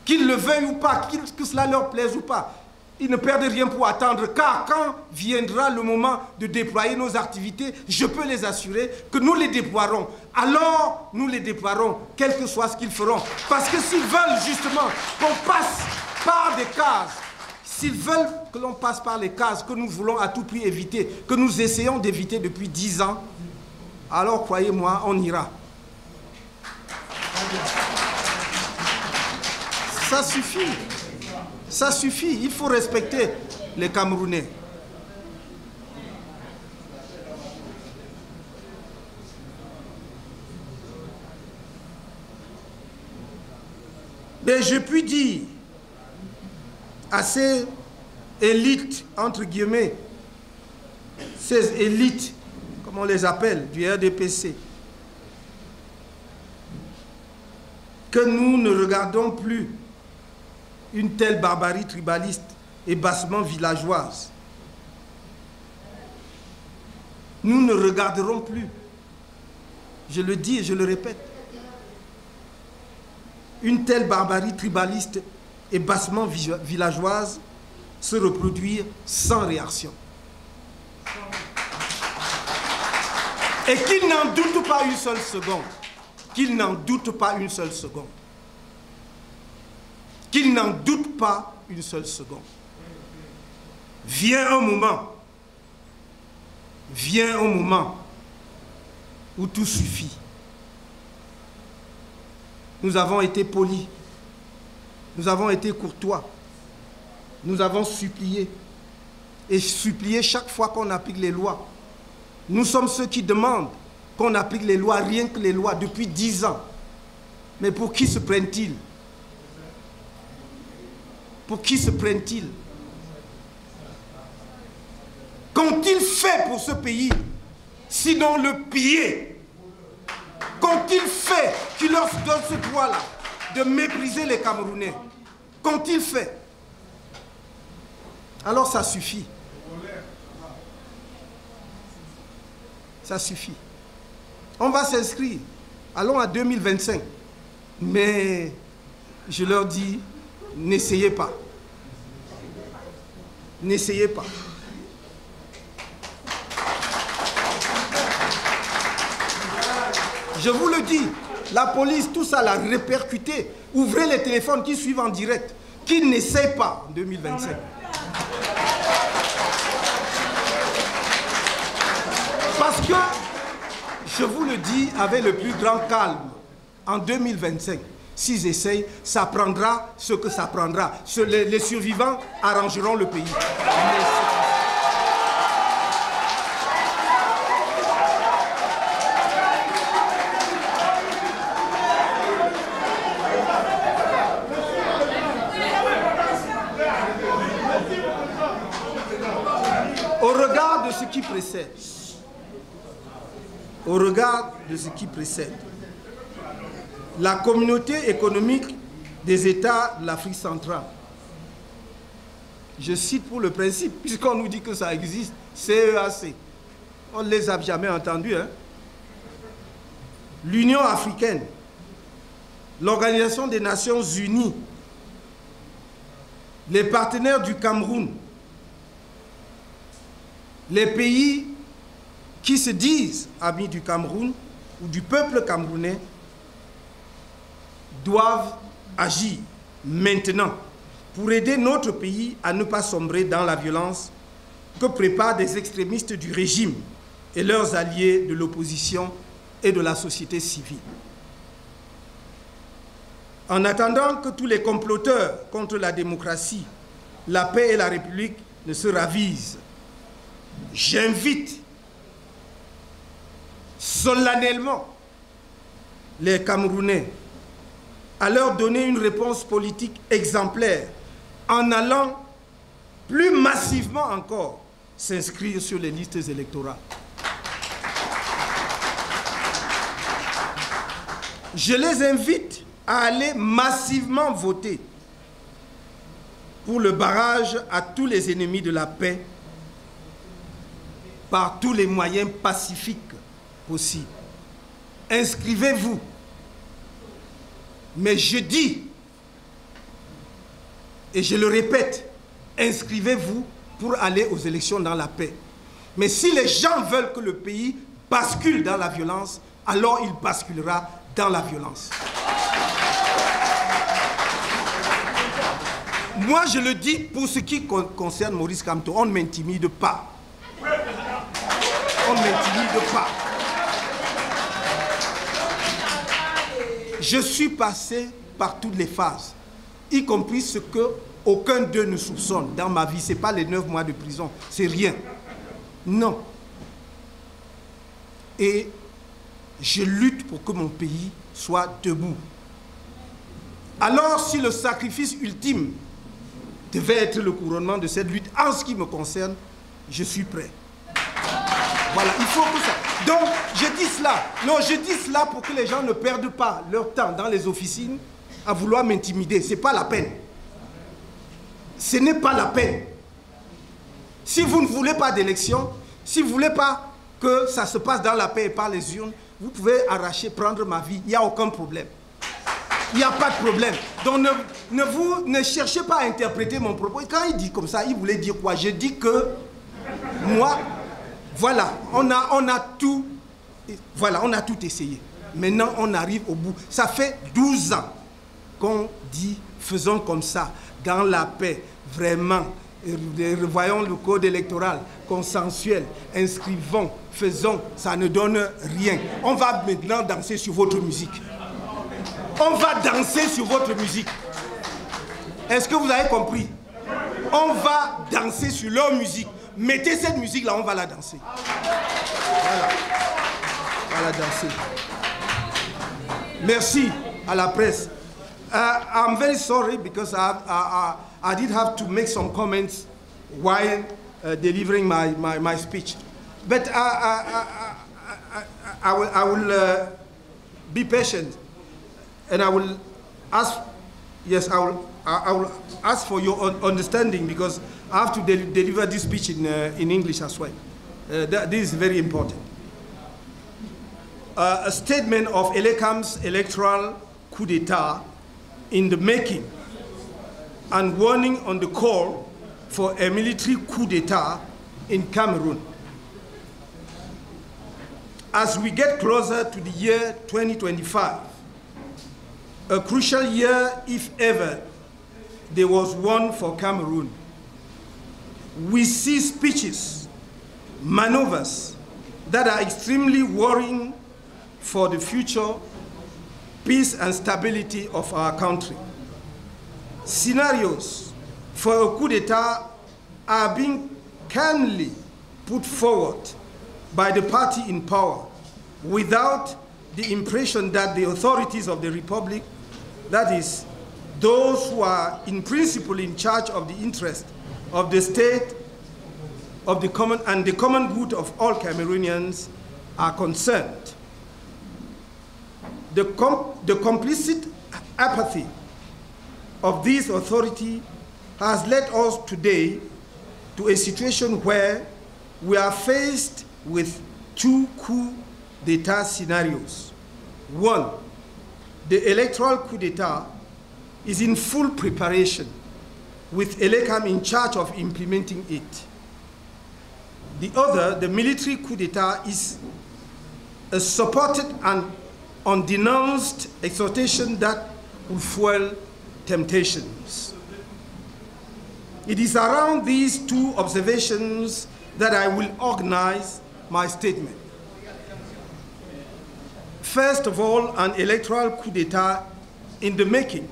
Qu'ils le veuillent ou pas, que cela leur plaise ou pas. ils ne perdent rien pour attendre, car quand viendra le moment de déployer nos activités, je peux les assurer que nous les déploierons. Alors, nous les déploierons, quel que soit ce qu'ils feront. Parce que s'ils veulent justement qu'on passe par des cases, s'ils veulent que l'on passe par les cases que nous voulons à tout prix éviter, que nous essayons d'éviter depuis 10 ans, alors croyez-moi, on ira. Ça suffit. Ça suffit. Il faut respecter les Camerounais. Mais je puis dire à ces élites, entre guillemets, ces élites, comme on les appelle, du RDPC, que nous ne regardons plus une telle barbarie tribaliste et bassement villageoise. Nous ne regarderons plus, je le dis et je le répète, une telle barbarie tribaliste et bassement villageoise se reproduire sans réaction. Et qu'ils n'en doutent pas une seule seconde. Qu'ils n'en doutent pas une seule seconde. Qu'ils n'en doutent pas une seule seconde. Vient un moment où tout suffit. Nous avons été polis, nous avons été courtois, nous avons supplié, et supplié chaque fois qu'on applique les lois. Nous sommes ceux qui demandent qu'on applique les lois, rien que les lois, depuis 10 ans. Mais pour qui se prennent-ils? Pour qui se prennent-ils? Qu'ont-ils fait pour ce pays, sinon le piller? Qu'ont-ils fait qui leur donne ce droit-là de mépriser les Camerounais? Qu'ont-ils fait? Alors ça suffit. Ça suffit. On va s'inscrire. Allons à 2025. Mais je leur dis, n'essayez pas. N'essayez pas. Je vous le dis, la police, tout ça l'a répercuté. Ouvrez les téléphones qui suivent en direct. Qui n'essayent pas en 2025. Parce que, je vous le dis avec le plus grand calme, en 2025, s'ils essayent, ça prendra ce que ça prendra. Les survivants arrangeront le pays. Au regard de ce qui précède, la communauté économique des États de l'Afrique centrale, je cite pour le principe, puisqu'on nous dit que ça existe, CEAC, on ne les a jamais entendus, hein? L'Union africaine, l'Organisation des Nations Unies, les partenaires du Cameroun, les pays qui se disent amis du Cameroun ou du peuple camerounais doivent agir maintenant pour aider notre pays à ne pas sombrer dans la violence que préparent des extrémistes du régime et leurs alliés de l'opposition et de la société civile. En attendant que tous les comploteurs contre la démocratie, la paix et la République ne se ravisent, j'invite solennellement les Camerounais à leur donner une réponse politique exemplaire en allant plus massivement encore s'inscrire sur les listes électorales. Je les invite à aller massivement voter pour le barrage à tous les ennemis de la paix par tous les moyens pacifiques possibles. Inscrivez-vous. Mais je dis, et je le répète, inscrivez-vous pour aller aux élections dans la paix. Mais si les gens veulent que le pays bascule dans la violence, alors il basculera dans la violence. Moi, je le dis pour ce qui concerne Maurice Kamto, on ne m'intimide pas. On ne m'intimide pas. Je suis passé par toutes les phases, y compris ce que aucun d'eux ne soupçonne dans ma vie. Ce n'est pas les 9 mois de prison, c'est rien. Non. Et je lutte pour que mon pays soit debout. Alors, si le sacrifice ultime devait être le couronnement de cette lutte, en ce qui me concerne, je suis prêt. Voilà, il faut que ça... Donc, je dis cela. Non, je dis cela pour que les gens ne perdent pas leur temps dans les officines à vouloir m'intimider. Ce n'est pas la peine. Ce n'est pas la peine. Si vous ne voulez pas d'élection, si vous ne voulez pas que ça se passe dans la paix et par les urnes, vous pouvez arracher, prendre ma vie. Il n'y a aucun problème. Il n'y a pas de problème. Donc, ne cherchez pas à interpréter mon propos. Quand il dit comme ça, il voulait dire quoi? Je dis que moi... Voilà, on a tout essayé. Maintenant, on arrive au bout. Ça fait 12 ans qu'on dit, faisons comme ça, dans la paix, vraiment. Revoyons le code électoral, consensuel, inscrivons, faisons, ça ne donne rien. On va maintenant danser sur votre musique. On va danser sur votre musique. Est-ce que vous avez compris? On va danser sur leur musique. Mettez cette musique-là, on va la danser. Voilà. On va la danser. Merci à la presse. I'm very sorry because I did have to make some comments while delivering my speech. But I will be patient and I will ask, yes, I will ask for your understanding because I have to deliver this speech in English as well. This is very important. A statement of Elekam's electoral coup d'etat in the making and warning on the call for a military coup d'etat in Cameroon. As we get closer to the year 2025, a crucial year if ever there was one for Cameroon, we see speeches, maneuvers that are extremely worrying for the future peace and stability of our country. Scenarios for a coup d'etat are being kindly put forward by the party in power without the impression that the authorities of the Republic, that is, those who are in principle in charge of the interest of the state, of the common good of all Cameroonians, are concerned. The complicit apathy of this authority has led us today to a situation where we are faced with 2 coup d'etat scenarios. One, the electoral coup d'etat is in full preparation with Elekam in charge of implementing it. The other, the military coup d'etat, is a supported and undenounced exhortation that will fuel temptations. It is around these 2 observations that I will organize my statement. First of all, an electoral coup d'etat in the making.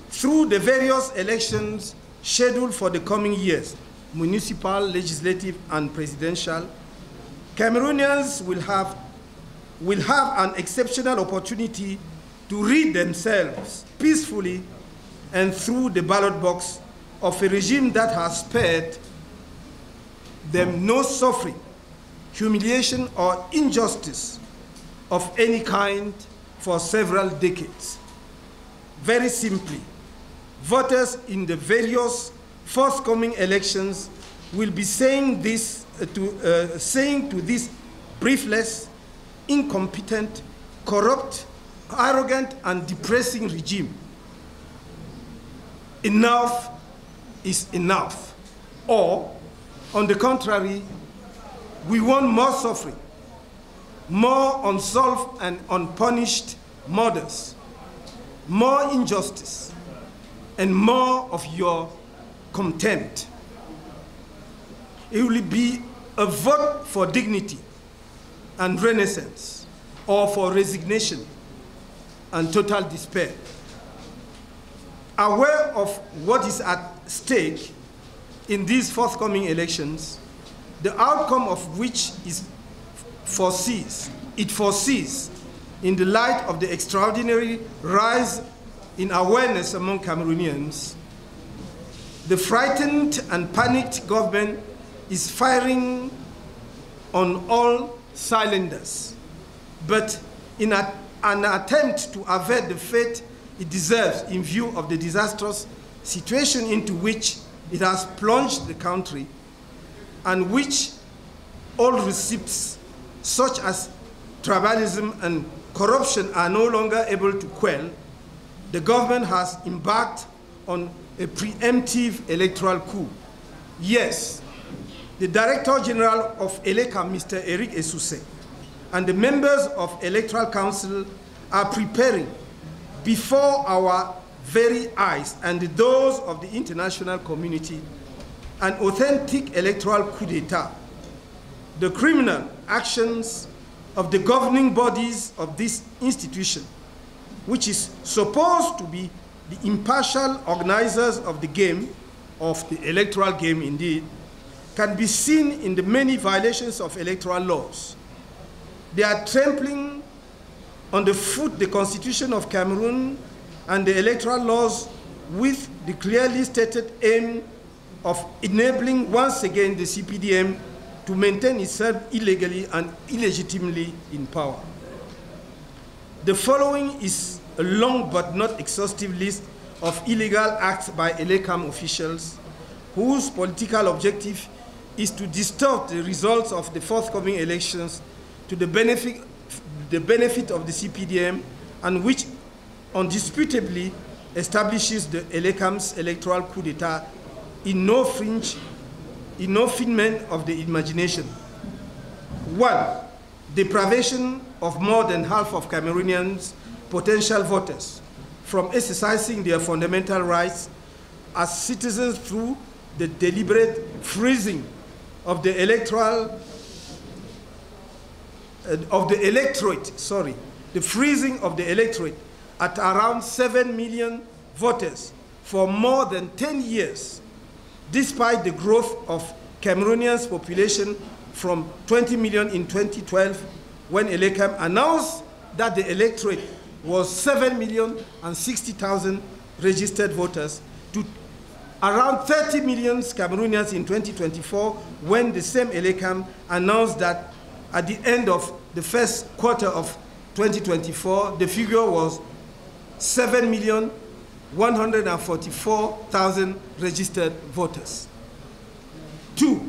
Through the various elections scheduled for the coming years, municipal, legislative, and presidential, Cameroonians will have an exceptional opportunity to rid themselves peacefully and through the ballot box of a regime that has spared them no suffering, humiliation, or injustice of any kind for several decades. Very simply, voters in the various forthcoming elections will be saying to this briefless, incompetent, corrupt, arrogant, and depressing regime, enough is enough, or, on the contrary, we want more suffering, more unsolved and unpunished murders, more injustice, and more of your contempt. It will be a vote for dignity and renaissance, or for resignation and total despair. Aware of what is at stake in these forthcoming elections, the outcome of which it foresees, in the light of the extraordinary rise in awareness among Cameroonians, the frightened and panicked government is firing on all cylinders, but in an attempt to avert the fate it deserves in view of the disastrous situation into which it has plunged the country, and which all receipts such as tribalism and corruption are no longer able to quell, the government has embarked on a preemptive electoral coup. Yes, the Director General of ELECAM, Mr. Eric Essousset, and the members of Electoral Council are preparing before our very eyes and those of the international community an authentic electoral coup d'etat. The criminal actions of the governing bodies of this institution, which is supposed to be the impartial organizers of the game, of the electoral game indeed, can be seen in the many violations of electoral laws. They are trampling on the foot the Constitution of Cameroon and the electoral laws, with the clearly stated aim of enabling once again the CPDM to maintain itself illegally and illegitimately in power. The following is a long but not exhaustive list of illegal acts by ELECAM officials whose political objective is to distort the results of the forthcoming elections to the benefit of the CPDM, and which undisputably establishes the ELECAM's electoral coup d'etat in no fingment of the imagination. 1. Deprivation of more than half of Cameroonians' potential voters from exercising their fundamental rights as citizens through the deliberate freezing of the electorate, the freezing of the electorate at around 7 million voters for more than 10 years, despite the growth of Cameroonians' population from 20 million in 2012, when ELECAM announced that the electorate was 7,060,000 registered voters, to around 30 million Cameroonians in 2024, when the same ELECAM announced that at the end of the first quarter of 2024, the figure was 7,144,000 registered voters. 2.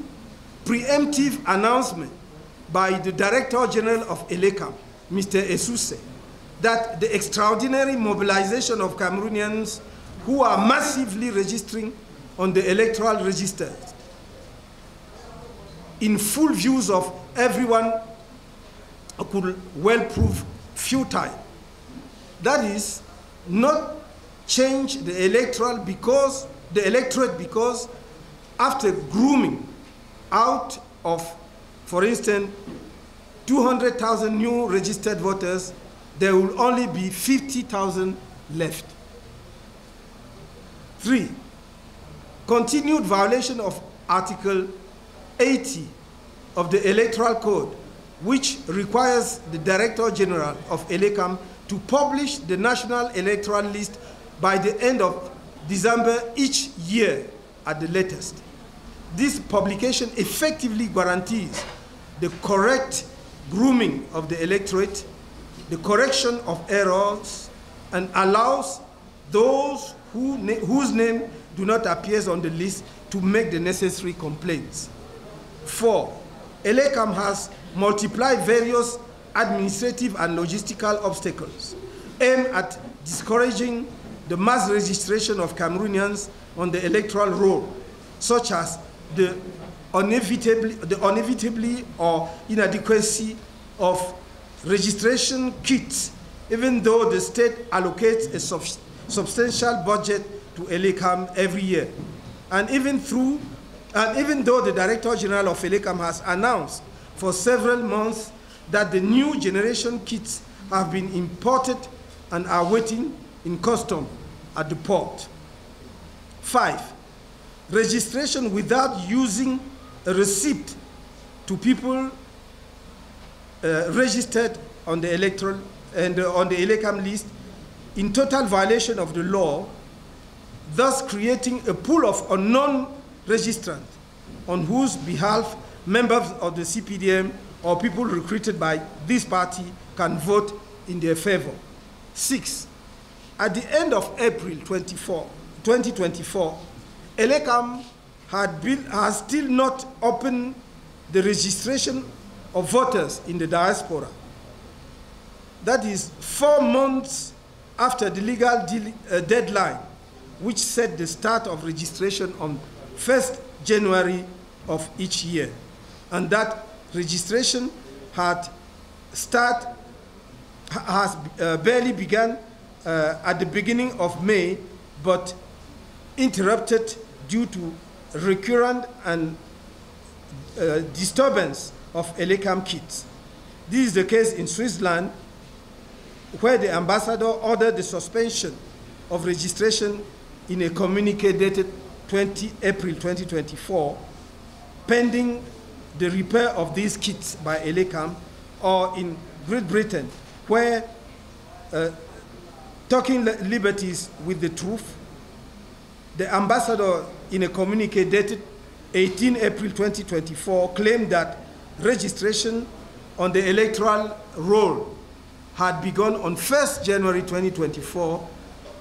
Preemptive announcement by the Director General of ELECAM, Mr. Essousset, that the extraordinary mobilization of Cameroonians who are massively registering on the electoral registers, in full views of everyone, could well prove futile. That is, not change the electorate because after grooming out of, for instance, 200,000 new registered voters, there will only be 50,000 left. 3. Continued violation of Article 80 of the Electoral Code, which requires the Director General of ELECAM to publish the national electoral list by the end of December each year at the latest. This publication effectively guarantees the correct grooming of the electorate, the correction of errors, and allows those whose name do not appear on the list to make the necessary complaints. 4. ELECAM has multiplied various administrative and logistical obstacles aimed at discouraging the mass registration of Cameroonians on the electoral roll, such as the inevitably or inadequacy of registration kits, even though the state allocates a substantial budget to ELECAM every year. And even though the Director General of ELECAM has announced for several months that the new generation kits have been imported and are waiting in custom at the port. 5, registration without using a receipt to people registered on the electoral and on the ELECAM list in total violation of the law, thus creating a pool of unknown registrants on whose behalf members of the CPDM or people recruited by this party can vote in their favor. 6, at the end of April 2024, ELECAM has still not opened the registration of voters in the diaspora. That is 4 months after the legal deadline, which set the start of registration on 1st January of each year. And that registration has barely begun at the beginning of May, but interrupted due to recurrent and disturbance of ELECAM kits. This is the case in Switzerland, where the ambassador ordered the suspension of registration in a communique dated April 2024, pending the repair of these kits by ELECAM, or in Great Britain, where talking liberties with the truth, the ambassador in a communique dated 18 April 2024 claimed that registration on the electoral roll had begun on 1st January 2024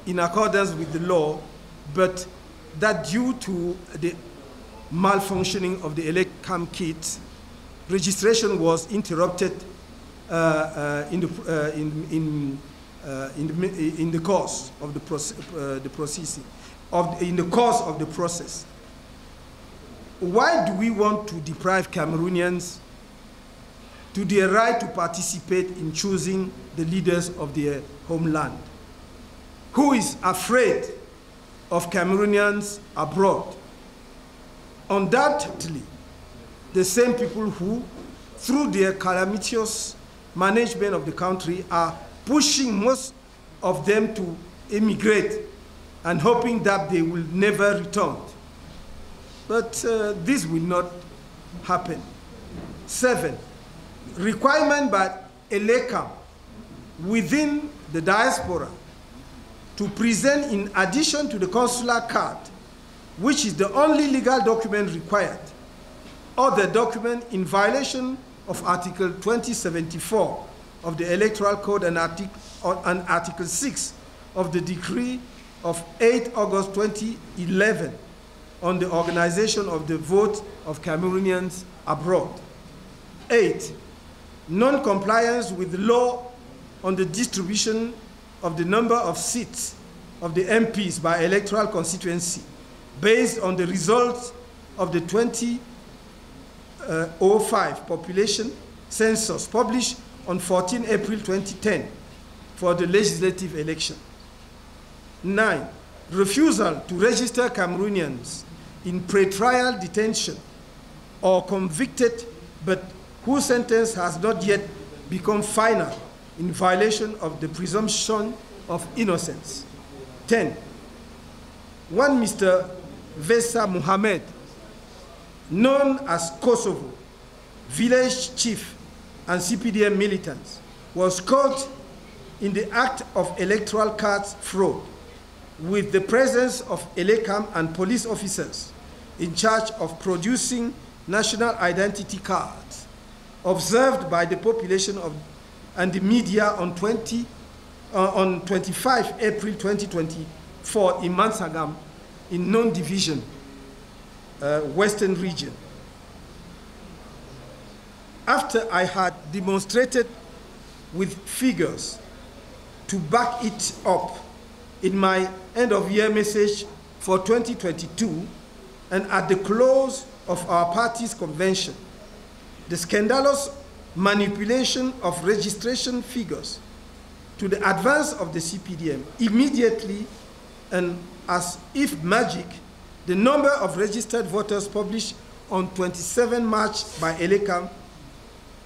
in accordance with the law, but that due to the malfunctioning of the ELECAM kit, registration was interrupted in the course of the process. Why do we want to deprive Cameroonians to their right to participate in choosing the leaders of their homeland? Who is afraid of Cameroonians abroad? Undoubtedly, the same people who, through their calamitous management of the country, are pushing most of them to immigrate and hoping that they will never return. But this will not happen. 7, requirement by ELECAM within the diaspora to present, in addition to the consular card, which is the only legal document required, other document in violation of Article 2074 of the Electoral Code and Article 6 of the Decree of 8 August 2011 on the organization of the vote of Cameroonians abroad. 8, non-compliance with the law on the distribution of the number of seats of the MPs by electoral constituency based on the results of the 2005 population census published on 14 April 2010 for the legislative election. 9, refusal to register Cameroonians in pre-trial detention or convicted but whose sentence has not yet become final in violation of the presumption of innocence. 10, one Mr. Vesa Mohammed, known as Kosovo, village chief and CPDM militant, was caught in the act of electoral cards fraud with the presence of ELECAM and police officers in charge of producing national identity cards, observed by the population and the media on 25 April 2024 in Mansagam, in non-division, Western region. After I had demonstrated with figures to back it up, in my end-of-year message for 2022 and at the close of our party's convention, the scandalous manipulation of registration figures to the advance of the CPDM. Immediately, and as if magic, the number of registered voters published on 27 March by Elekam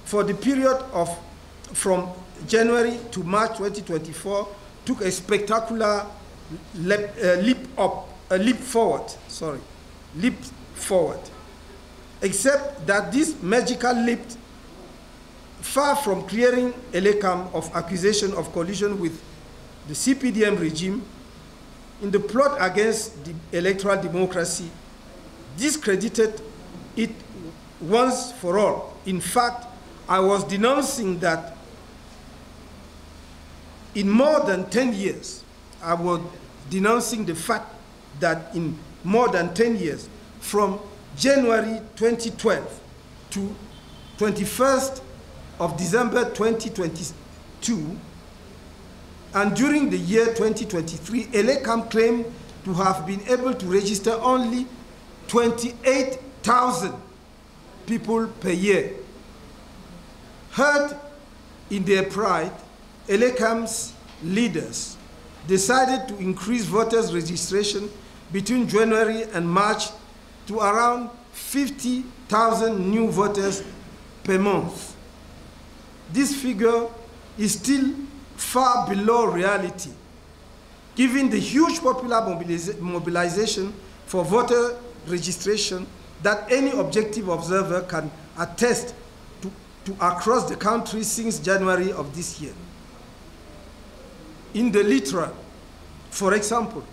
for the period of from January to March 2024 took a spectacular leap forward, except that this magical leap, far from clearing Elekam of accusation of collusion with the CPDM regime in the plot against the electoral democracy, discredited it once for all. In fact, I was denouncing that in more than 10 years, I was denouncing the fact that in more than 10 years, from January 2012 to 21st of December 2022, and during the year 2023, Elekam claimed to have been able to register only 28,000 people per year. Hurt in their pride, Elekam's leaders decided to increase voters' registration between January and March to around 50,000 new voters per month. This figure is still far below reality, given the huge popular mobilization for voter registration that any objective observer can attest to across the country since January of this year. In the literal, for example,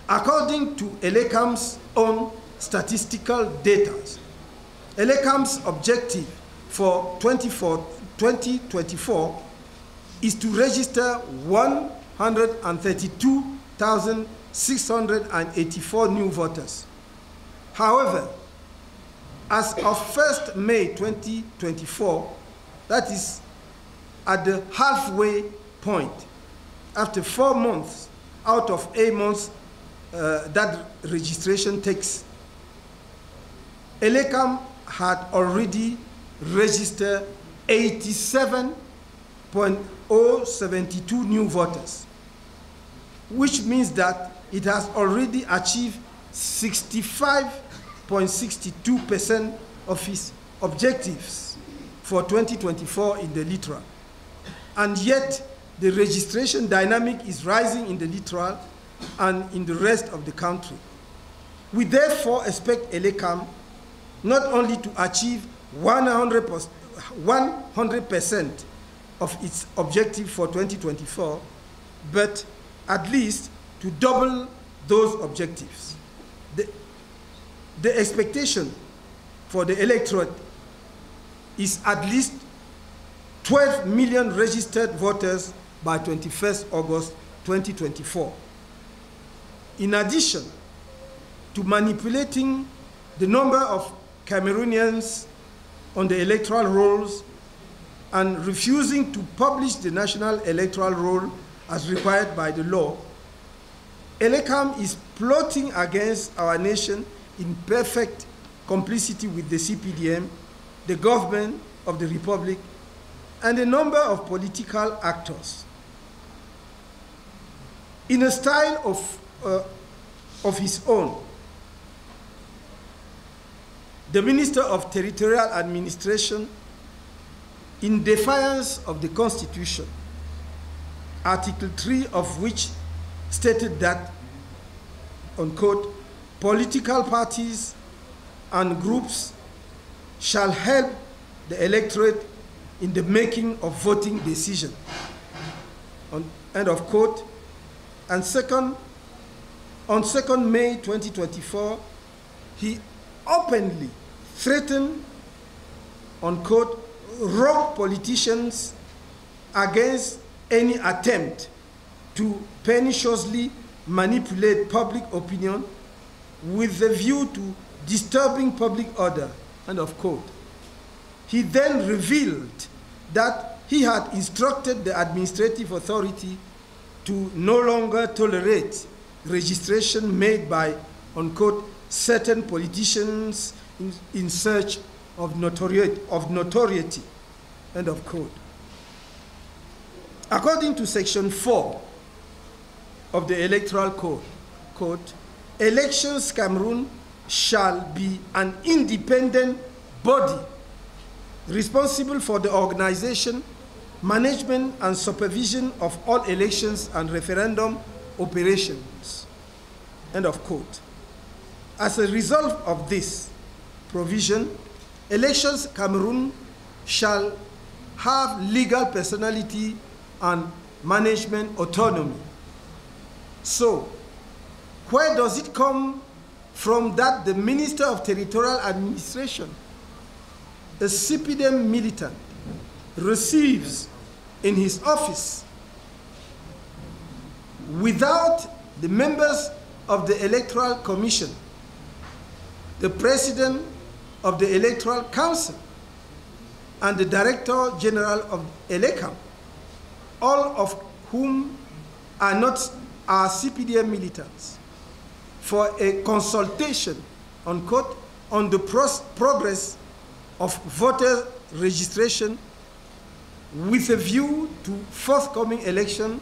according to Elekam's own statistical data, Elekam's objective for 2024 is to register 132,684 new voters. However, as of 1st May 2024, that is at the halfway point, after 4 months out of 8 months that registration takes, Elekam had already registered 87.072 new voters, which means that it has already achieved 65.62% of its objectives for 2024 in the literal. And yet, the registration dynamic is rising in the literal and in the rest of the country. We therefore expect Elekam not only to achieve 100% of its objective for 2024, but at least to double those objectives. The expectation for the electorate is at least 12 million registered voters by 21st August 2024. In addition to manipulating the number of Cameroonians on the electoral rolls and refusing to publish the national electoral roll as required by the law, Elekam is plotting against our nation in perfect complicity with the CPDM, the government of the Republic, and a number of political actors. In a style of his own, the Minister of Territorial Administration, in defiance of the Constitution, Article 3 of which stated that, unquote, political parties and groups shall help the electorate in the making of voting decisions, end of quote. And second, on 2nd May 2024, he openly threatened, unquote, rogue politicians against any attempt to perniciously manipulate public opinion with the view to disturbing public order, end of quote. He then revealed that he had instructed the administrative authority to no longer tolerate registration made by, unquote, certain politicians in search of notoriety, end of quote. According to Section 4 of the Electoral Code, Elections Cameroon shall be an independent body responsible for the organization, management, and supervision of all elections and referendum operations, end of quote. As a result of this provision, Elections Cameroon shall have legal personality and management autonomy. So, where does it come from that the Minister of Territorial Administration, a CPDM militant, receives in his office without the members of the Electoral Commission, the President of the Electoral Council, and the Director General of ELECAM, all of whom are CPDM militants, for a consultation, unquote, on the progress of voter registration with a view to forthcoming electoral